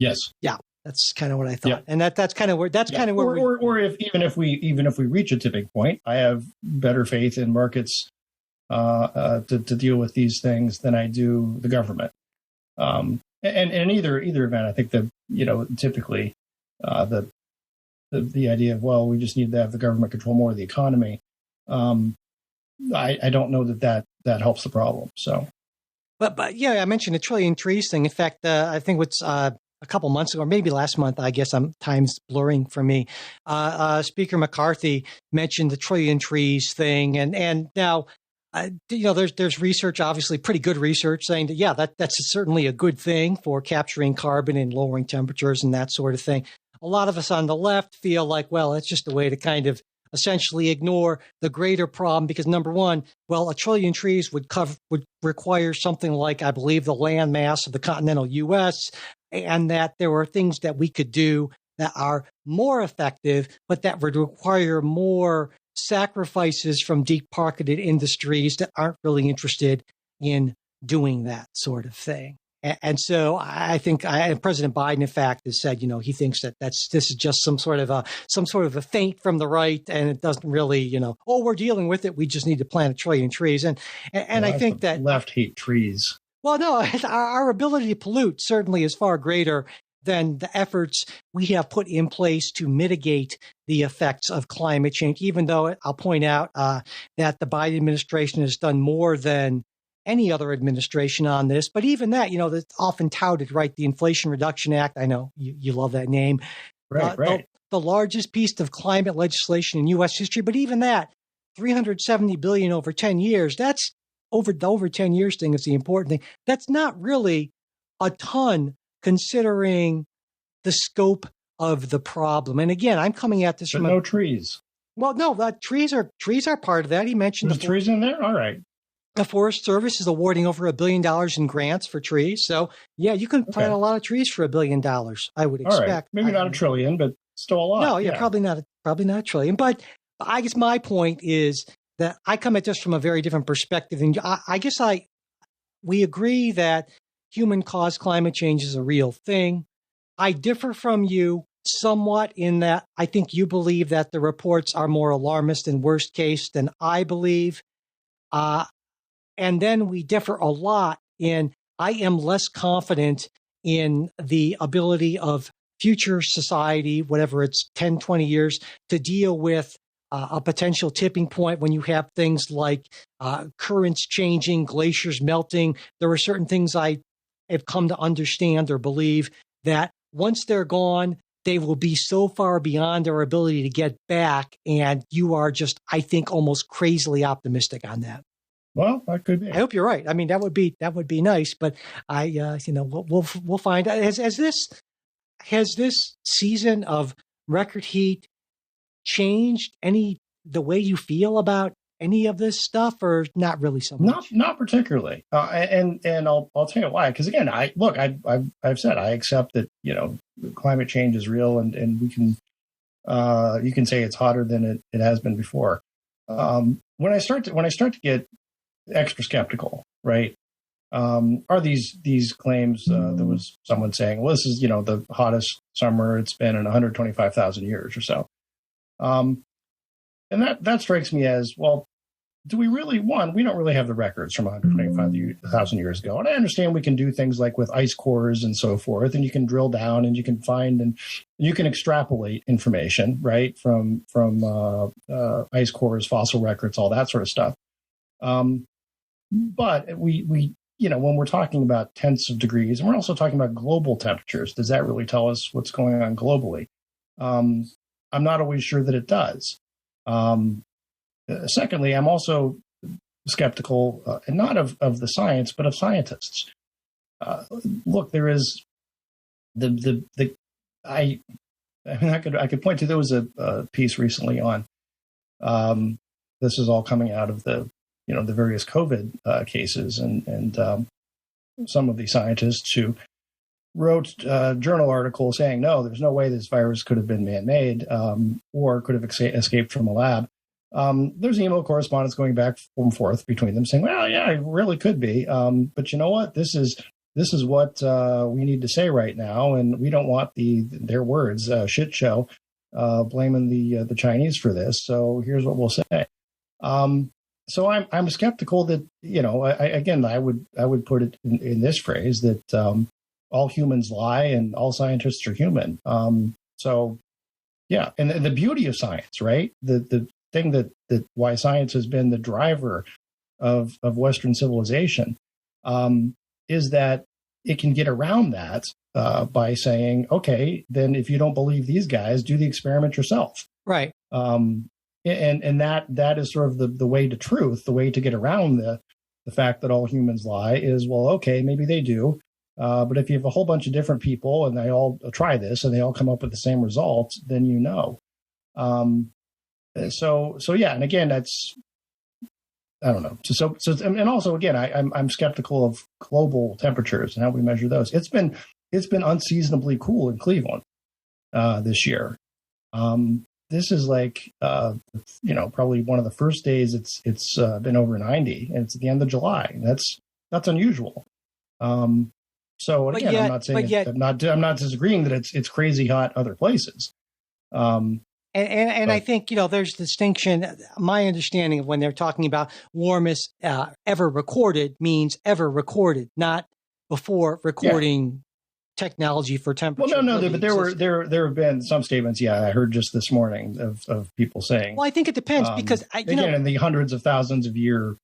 Yes. Yeah. That's kind of what I thought. Yeah. And that's kind of where even if we reach a tipping point, I have better faith in markets to deal with these things than I do the government. And in either event, I think that typically the the idea of, well, we just need to have the government control more of the economy. I don't know that helps the problem. So, but yeah, I mentioned the trillion trees thing. In fact, I think what's a couple months ago, or maybe last month, I guess time's blurring for me. Speaker McCarthy mentioned the trillion trees thing, and now. There's research, obviously pretty good research, saying that that's certainly a good thing for capturing carbon and lowering temperatures and that sort of thing. A lot of us on the left feel like, well, it's just a way to kind of essentially ignore the greater problem because, number one, well, a trillion trees would require something like, I believe, the land mass of the continental U.S., and that there were things that we could do that are more effective, but that would require more sacrifices from deep-pocketed industries that aren't really interested in doing that sort of thing. And so I think President Biden, in fact, has said, he thinks that this is just some sort of a feint from the right, and it doesn't really, we're dealing with it. We just need to plant a trillion trees. And I think that left hate trees. Well, no, our ability to pollute certainly is far greater than the efforts we have put in place to mitigate the effects of climate change, even though I'll point out that the Biden administration has done more than any other administration on this. But even that, that's often touted, right? The Inflation Reduction Act. I know you love that name. Right. The largest piece of climate legislation in U.S. history. But even that, $370 billion over 10 years, that's over 10 years thing is the important thing. That's not really a ton considering the scope of the problem. And again, I'm coming at this but from no trees. Well, no, trees are part of that. He mentioned there's trees in there. All right. The Forest Service is awarding over $1 billion in grants for trees. So yeah, you can plant a lot of trees for $1 billion. I would expect. All right. Maybe not a trillion, but still a lot. No, yeah. probably not a trillion. But I guess my point is that I come at this from a very different perspective. And I guess we agree that human-caused climate change is a real thing. I differ from you somewhat in that I think you believe that the reports are more alarmist and worst case than I believe. And then we differ a lot in I am less confident in the ability of future society, whatever it's 10, 20 years, to deal with a potential tipping point when you have things like currents changing, glaciers melting. There are certain things I have come to understand or believe that once they're gone, they will be so far beyond our ability to get back. And you are just, I think, almost crazily optimistic on that. Well, that could be. I hope you're right. I mean, that would be nice, but we'll find out. Has this season of record heat changed the way you feel about any of this stuff, or not really so much? Not particularly. And I'll tell you why. Because again, I've said I accept that climate change is real, and we can you can say it's hotter than it has been before. When I start to get extra skeptical, right? Are these claims? There was someone saying, "Well, this is the hottest summer it's been in 125,000 years or so," and that strikes me as, well, do we really? We don't really have the records from 125,000 years ago, and I understand we can do things like with ice cores and so forth, and you can drill down and you can find and you can extrapolate information, right, from ice cores, fossil records, all that sort of stuff. But we when we're talking about tenths of degrees, and we're also talking about global temperatures, does that really tell us what's going on globally? I'm not always sure that it does. Secondly, I'm also skeptical, and not of the science, but of scientists. Look, there is I could point to, there was a piece recently on this is all coming out of the various COVID cases, and some of the scientists who wrote journal articles saying, no, there's no way this virus could have been man-made or could have escaped from a lab. There's email correspondence going back and forth between them saying, well, yeah, it really could be. But you know what? This is what we need to say right now, and we don't want their words, shit show, blaming the Chinese for this. So here's what we'll say. So I'm skeptical that, I would put it in this phrase that all humans lie and all scientists are human. So Yeah, and the beauty of science, right? The thing that why science has been the driver of Western civilization, is that it can get around that by saying, okay, then if you don't believe these guys, do the experiment yourself. Right. And that is sort of the way to truth. The way to get around the fact that all humans lie is, well, okay, maybe they do. But if you have a whole bunch of different people and they all try this and they all come up with the same results, then you know. So yeah, and again, that's, I don't know. So and also again, I'm skeptical of global temperatures and how we measure those. It's been unseasonably cool in Cleveland this year. This is like probably one of the first days it's been over 90, and it's at the end of July. That's unusual. So again, I'm not saying I'm not disagreeing that it's crazy hot other places. And I think, there's distinction. My understanding of when they're talking about warmest ever recorded means ever recorded, not before recording technology for temperature. Well, no, but there have been some statements. Yeah, I heard just this morning of people saying. Well, I think it depends because in the hundreds of thousands of year,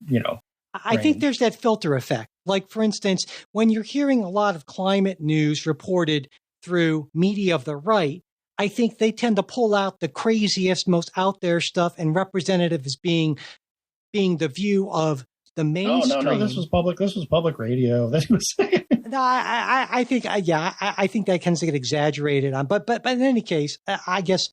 I think there's that filter effect. Like, for instance, when you're hearing a lot of climate news reported through media of the right, I think they tend to pull out the craziest, most out there stuff and representative as being the view of the mainstream. No, this was public radio. That was. No, I think, I think that tends to get exaggerated on. But in any case, I guess,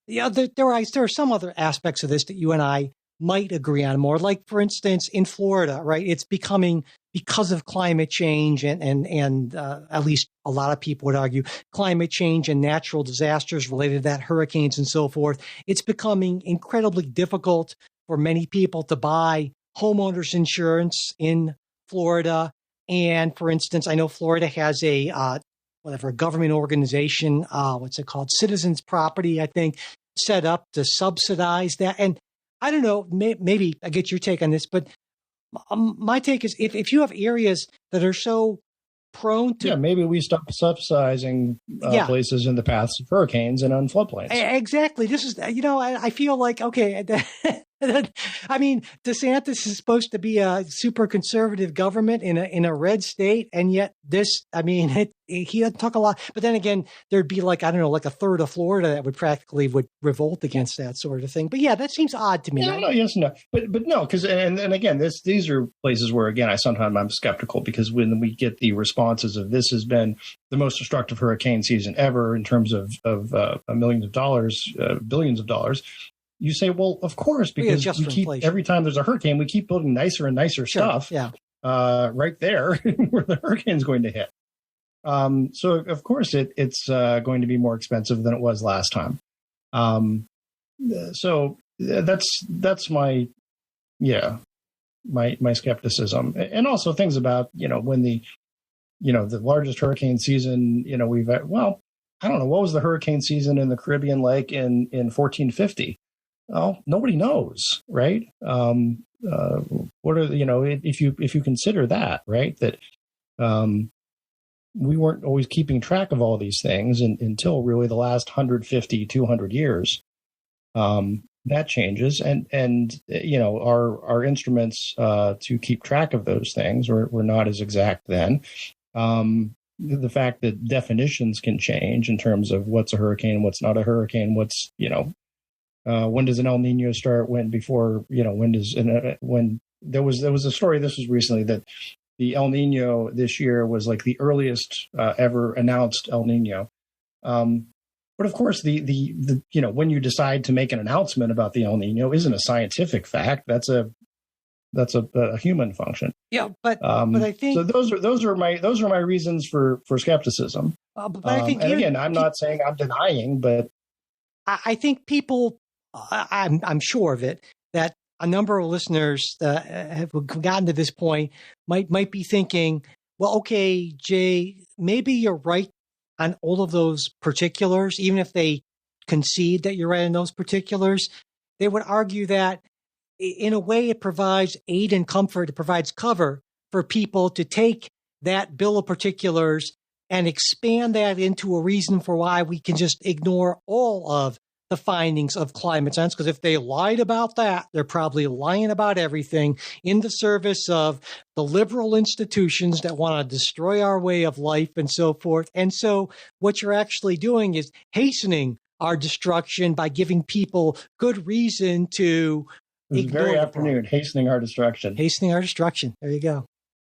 there are some other aspects of this that you and I might agree on more. Like, for instance, in Florida, right? It's becoming, because of climate change and at least a lot of people would argue climate change and natural disasters related to that, hurricanes and so forth. It's becoming incredibly difficult for many people to buy homeowners insurance in Florida. And for instance, I know Florida has a government organization, what's it called? Citizens Property, I think, set up to subsidize that. And I don't know, maybe I get your take on this, but my take is if you have areas that are so prone to... Yeah, maybe we stop subsidizing places in the paths of hurricanes and on floodplains. Exactly. This is, I feel like, okay, I mean, DeSantis is supposed to be a super conservative government in a red state. And yet this, I mean, he doesn't talk a lot. But then again, there'd be like a third of Florida that would revolt against that sort of thing. But yeah, that seems odd to me. No. But no, because, and again, these are places where, again, I'm skeptical because when we get the responses of this has been the most destructive hurricane season ever in terms of millions of dollars, billions of dollars. You say, well, of course, because we keep inflation. Every time there's a hurricane, we keep building nicer and nicer stuff right there where the hurricane's going to hit. So, of course, it's going to be more expensive than it was last time. So that's my skepticism. And also things about, when the largest hurricane season, we've had, well, I don't know, what was the hurricane season in the Caribbean like in 1450? Well, nobody knows, right? What are if you consider that, right, that we weren't always keeping track of all these things until really the last 150, 200 years. That changes, and our instruments to keep track of those things were not as exact then. The fact that definitions can change in terms of what's a hurricane, what's not a hurricane, what's when does an El Nino start? When there was a story. This was recently that the El Nino this year was like the earliest ever announced El Nino. But of course, the when you decide to make an announcement about the El Nino isn't a scientific fact. That's a human function. Yeah, but I think so. Those are my reasons for skepticism. But I think, and again, I'm not saying I'm denying, but I think people. I'm sure of it, that a number of listeners that have gotten to this point might be thinking, well, okay, Jay, maybe you're right on all of those particulars, even if they concede that you're right in those particulars. They would argue that in a way it provides aid and comfort, it provides cover for people to take that bill of particulars and expand that into a reason for why we can just ignore all of the findings of climate science, because if they lied about that, they're probably lying about everything in the service of the liberal institutions that want to destroy our way of life and so forth. And so what you're actually doing is hastening our destruction by giving people good reason to ignore very the afternoon, problem. hastening our destruction. Hastening our destruction. There you go.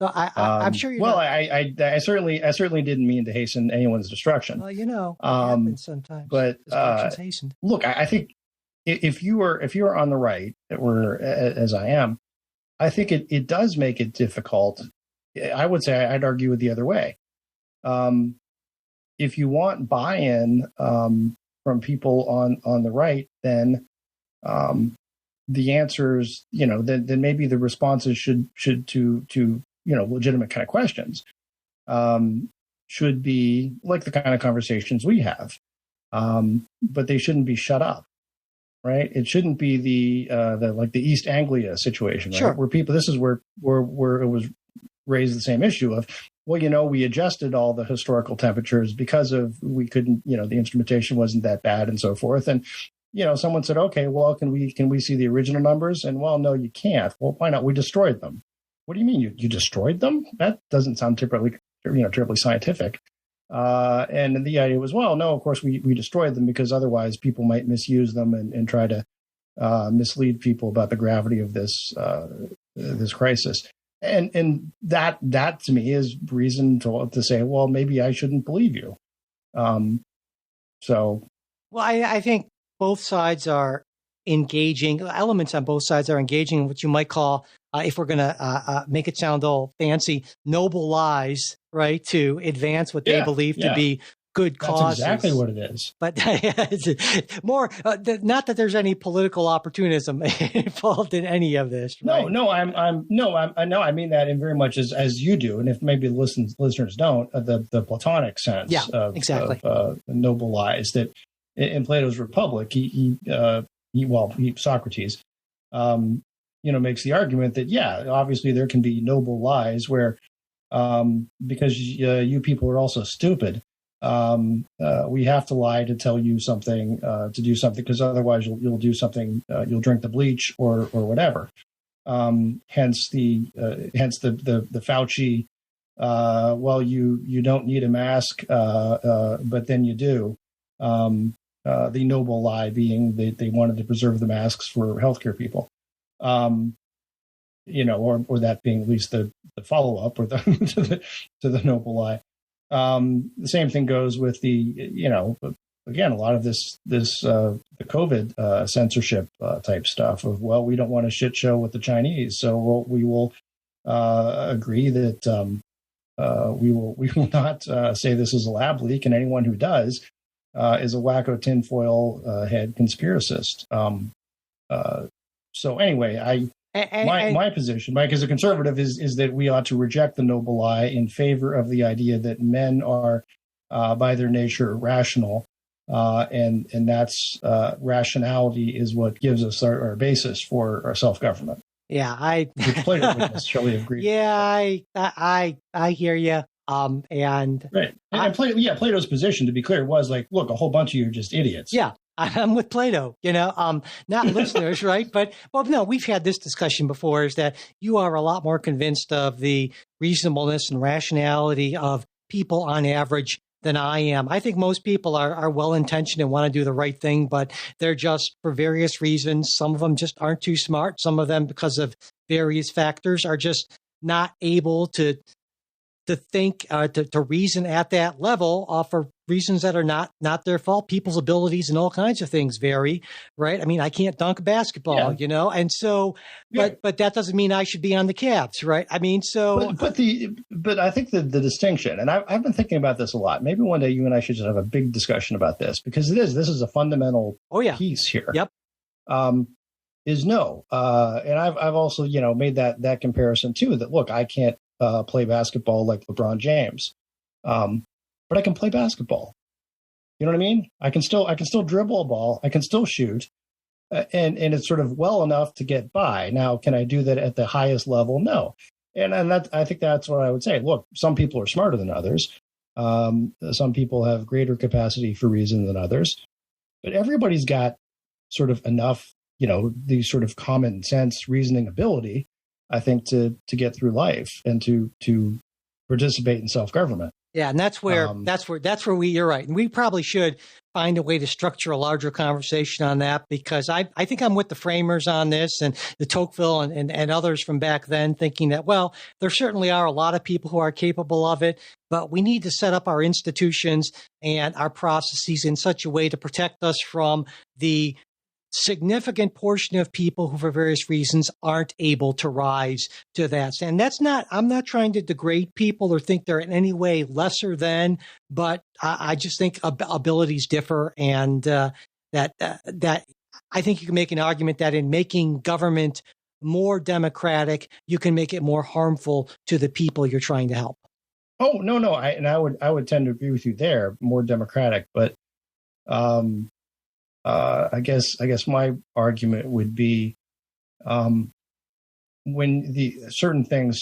So I'm sure you're well, not, I certainly didn't mean to hasten anyone's destruction. well, you know, it happens sometimes. but, Destruction's hastened. Look, I think if you are on the right, or as I am, I think it does make it difficult. I would say I'd argue it the other way. If you want buy-in from people on the right, then the answers, then maybe the responses should to legitimate kind of questions should be like the kind of conversations we have, but they shouldn't be shut up, right? It shouldn't be the like the East Anglia situation, right? Sure. Where people, this is where it was raised the same issue of, well, we adjusted all the historical temperatures because we couldn't, the instrumentation wasn't that bad and so forth. And, someone said, okay, well, can we see the original numbers? And, well, no, you can't. Well, why not? We destroyed them. What do you mean you destroyed them? That doesn't sound terribly scientific. And the idea was, well, no, of course we destroyed them because otherwise people might misuse them and try to mislead people about the gravity of this crisis. And that to me is reason to say, well, maybe I shouldn't believe you. Well, I think both sides are engaging. Elements on both sides are engaging in what you might call, if we're going to make it sound all fancy, noble lies, right? To advance what they believe to be good causes. That's exactly what it is. But it's more, not that there's any political opportunism involved in any of this. Right? I mean that in very much as you do, and if maybe listeners don't, the Platonic sense of noble lies that in Plato's Republic, Socrates, makes the argument that obviously there can be noble lies where because you people are also stupid. We have to lie to tell you something, to do something, because otherwise you'll do something. You'll drink the bleach or whatever. Hence the Fauci. Well, you don't need a mask, but then you do. The noble lie being they wanted to preserve the masks for healthcare people. Or that being at least the follow up or to the noble lie. The same thing goes with again, a lot of the COVID censorship type stuff of, well, we don't want a shit show with the Chinese, so we will agree that we will not say this is a lab leak, and anyone who does is a wacko tinfoil head conspiracist. So anyway, my position, Mike, as a conservative, is that we ought to reject the noble lie in favor of the idea that men are, by their nature, rational, and that's rationality is what gives us our basis for our self-government. Yeah, which Plato would necessarily agree. Yeah, I hear you. And right, and Plato's position, to be clear, was like, look, a whole bunch of you are just idiots. Yeah. I'm with Plato, not listeners, right? But, well, no, we've had this discussion before, is that you are a lot more convinced of the reasonableness and rationality of people on average than I am. I think most people are well-intentioned and want to do the right thing, but they're just, for various reasons, some of them just aren't too smart. Some of them, because of various factors, are just not able to think, to reason at that level for reasons that are not their fault. People's abilities and all kinds of things vary, right? I mean, I can't dunk a basketball, and so, but that doesn't mean I should be on the Cavs, right? I mean, so. But I think the distinction, and I've been thinking about this a lot. Maybe one day you and I should just have a big discussion about this, because this is a fundamental piece here. Yep. Is no, and I've also made that comparison too. That look, I can't play basketball like LeBron James, but I can play basketball. You know what I mean? I can still dribble a ball. I can still shoot, and it's sort of well enough to get by. Now, can I do that at the highest level? No, and I think that's what I would say. Look, some people are smarter than others. Some people have greater capacity for reason than others. but everybody's got sort of enough, the sort of common sense reasoning ability, I think, to get through life and to participate in self-government. Yeah, and that's where you're right. And we probably should find a way to structure a larger conversation on that, because I think I'm with the framers on this and the Tocqueville and others from back then, thinking that, well, there certainly are a lot of people who are capable of it, but we need to set up our institutions and our processes in such a way to protect us from the significant portion of people who, for various reasons, aren't able to rise to that. And I'm not trying to degrade people or think they're in any way lesser than, but I just think abilities differ. And that I think you can make an argument that in making government more democratic, you can make it more harmful to the people you're trying to help. Oh, no. I would tend to agree with you there, more democratic, but, I guess my argument would be, when the certain things,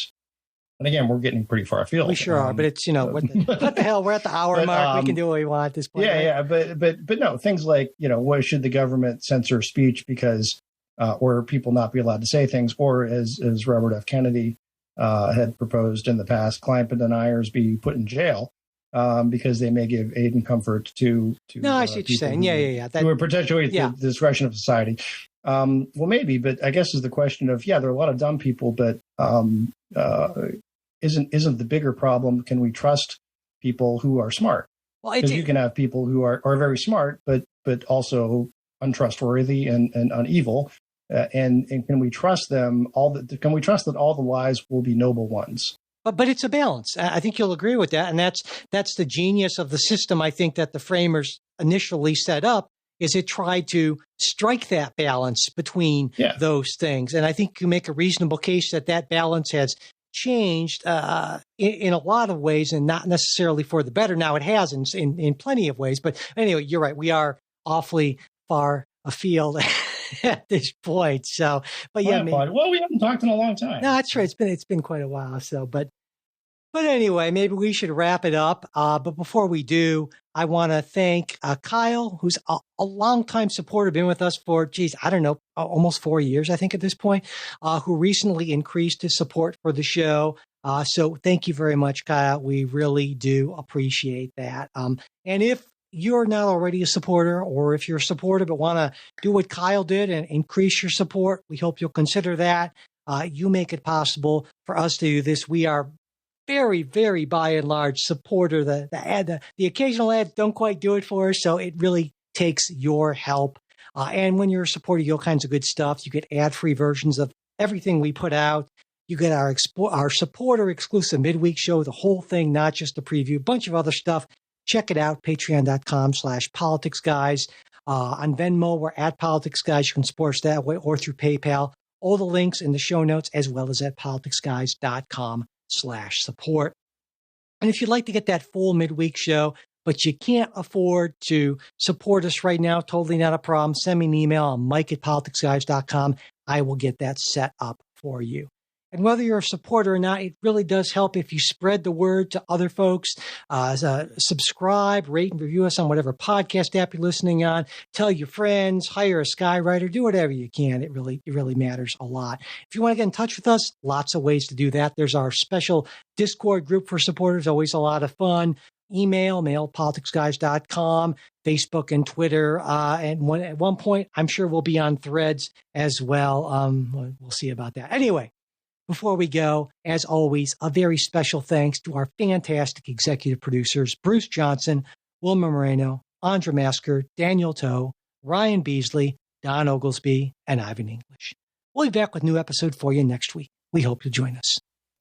and again, we're getting pretty far afield. We sure are, but it's, what the hell, we're at the hour mark. We can do what we want at this point. Yeah, right? yeah. But no, things like, what should the government censor speech because, or people not be allowed to say things, or as Robert F. Kennedy, had proposed in the past, climate deniers be put in jail. Because they may give aid and comfort to no, I see what you're saying. Yeah. Who would perpetuate the discretion of society. Well, maybe, but I guess is the question of, there are a lot of dumb people, but isn't the bigger problem, can we trust people who are smart? Well, because you can have people who are very smart, but also untrustworthy and evil. And can we trust them? Can we trust that all the lies will be noble ones? But it's a balance. I think you'll agree with that. And that's the genius of the system, I think, that the framers initially set up, is it tried to strike that balance between those things. And I think you make a reasonable case that balance has changed in a lot of ways, and not necessarily for the better. Now, it has in plenty of ways. But anyway, you're right. We are awfully far afield at this point. So, but yeah, we haven't talked in a long time. No, that's right. It's been quite a while. So, but anyway, maybe we should wrap it up. But before we do, I want to thank Kyle, who's a longtime supporter, been with us for, almost 4 years, I think, at this point, who recently increased his support for the show. So thank you very much, Kyle. We really do appreciate that. And if you're not already a supporter, or if you're a supporter but want to do what Kyle did and increase your support, we hope you'll consider that. You make it possible for us to do this. We are very, very, by and large, supporter. The occasional ads don't quite do it for us, so it really takes your help. And when you're a supporter, you get all kinds of good stuff. You get ad-free versions of everything we put out. You get our supporter exclusive midweek show, the whole thing, not just a preview, a bunch of other stuff. Check it out, patreon.com/politicsguys. On Venmo, we're at politicsguys. You can support us that way, or through PayPal. All the links in the show notes, as well as at politicsguys.com/support. And if you'd like to get that full midweek show, but you can't afford to support us right now, totally not a problem. Send me an email on mike@politicsguys.com. I will get that set up for you. And whether you're a supporter or not, it really does help if you spread the word to other folks. Subscribe, rate, and review us on whatever podcast app you're listening on. Tell your friends, hire a skywriter, do whatever you can. It really matters a lot. If you want to get in touch with us, lots of ways to do that. There's our special Discord group for supporters, always a lot of fun. Mail politicsguys.com, Facebook and Twitter. And at one point, I'm sure we'll be on Threads as well. We'll see about that. Anyway, before we go, as always, a very special thanks to our fantastic executive producers, Bruce Johnson, Wilma Moreno, Andra Masker, Daniel Toe, Ryan Beasley, Don Oglesby, and Ivan English. We'll be back with a new episode for you next week. We hope you'll join us.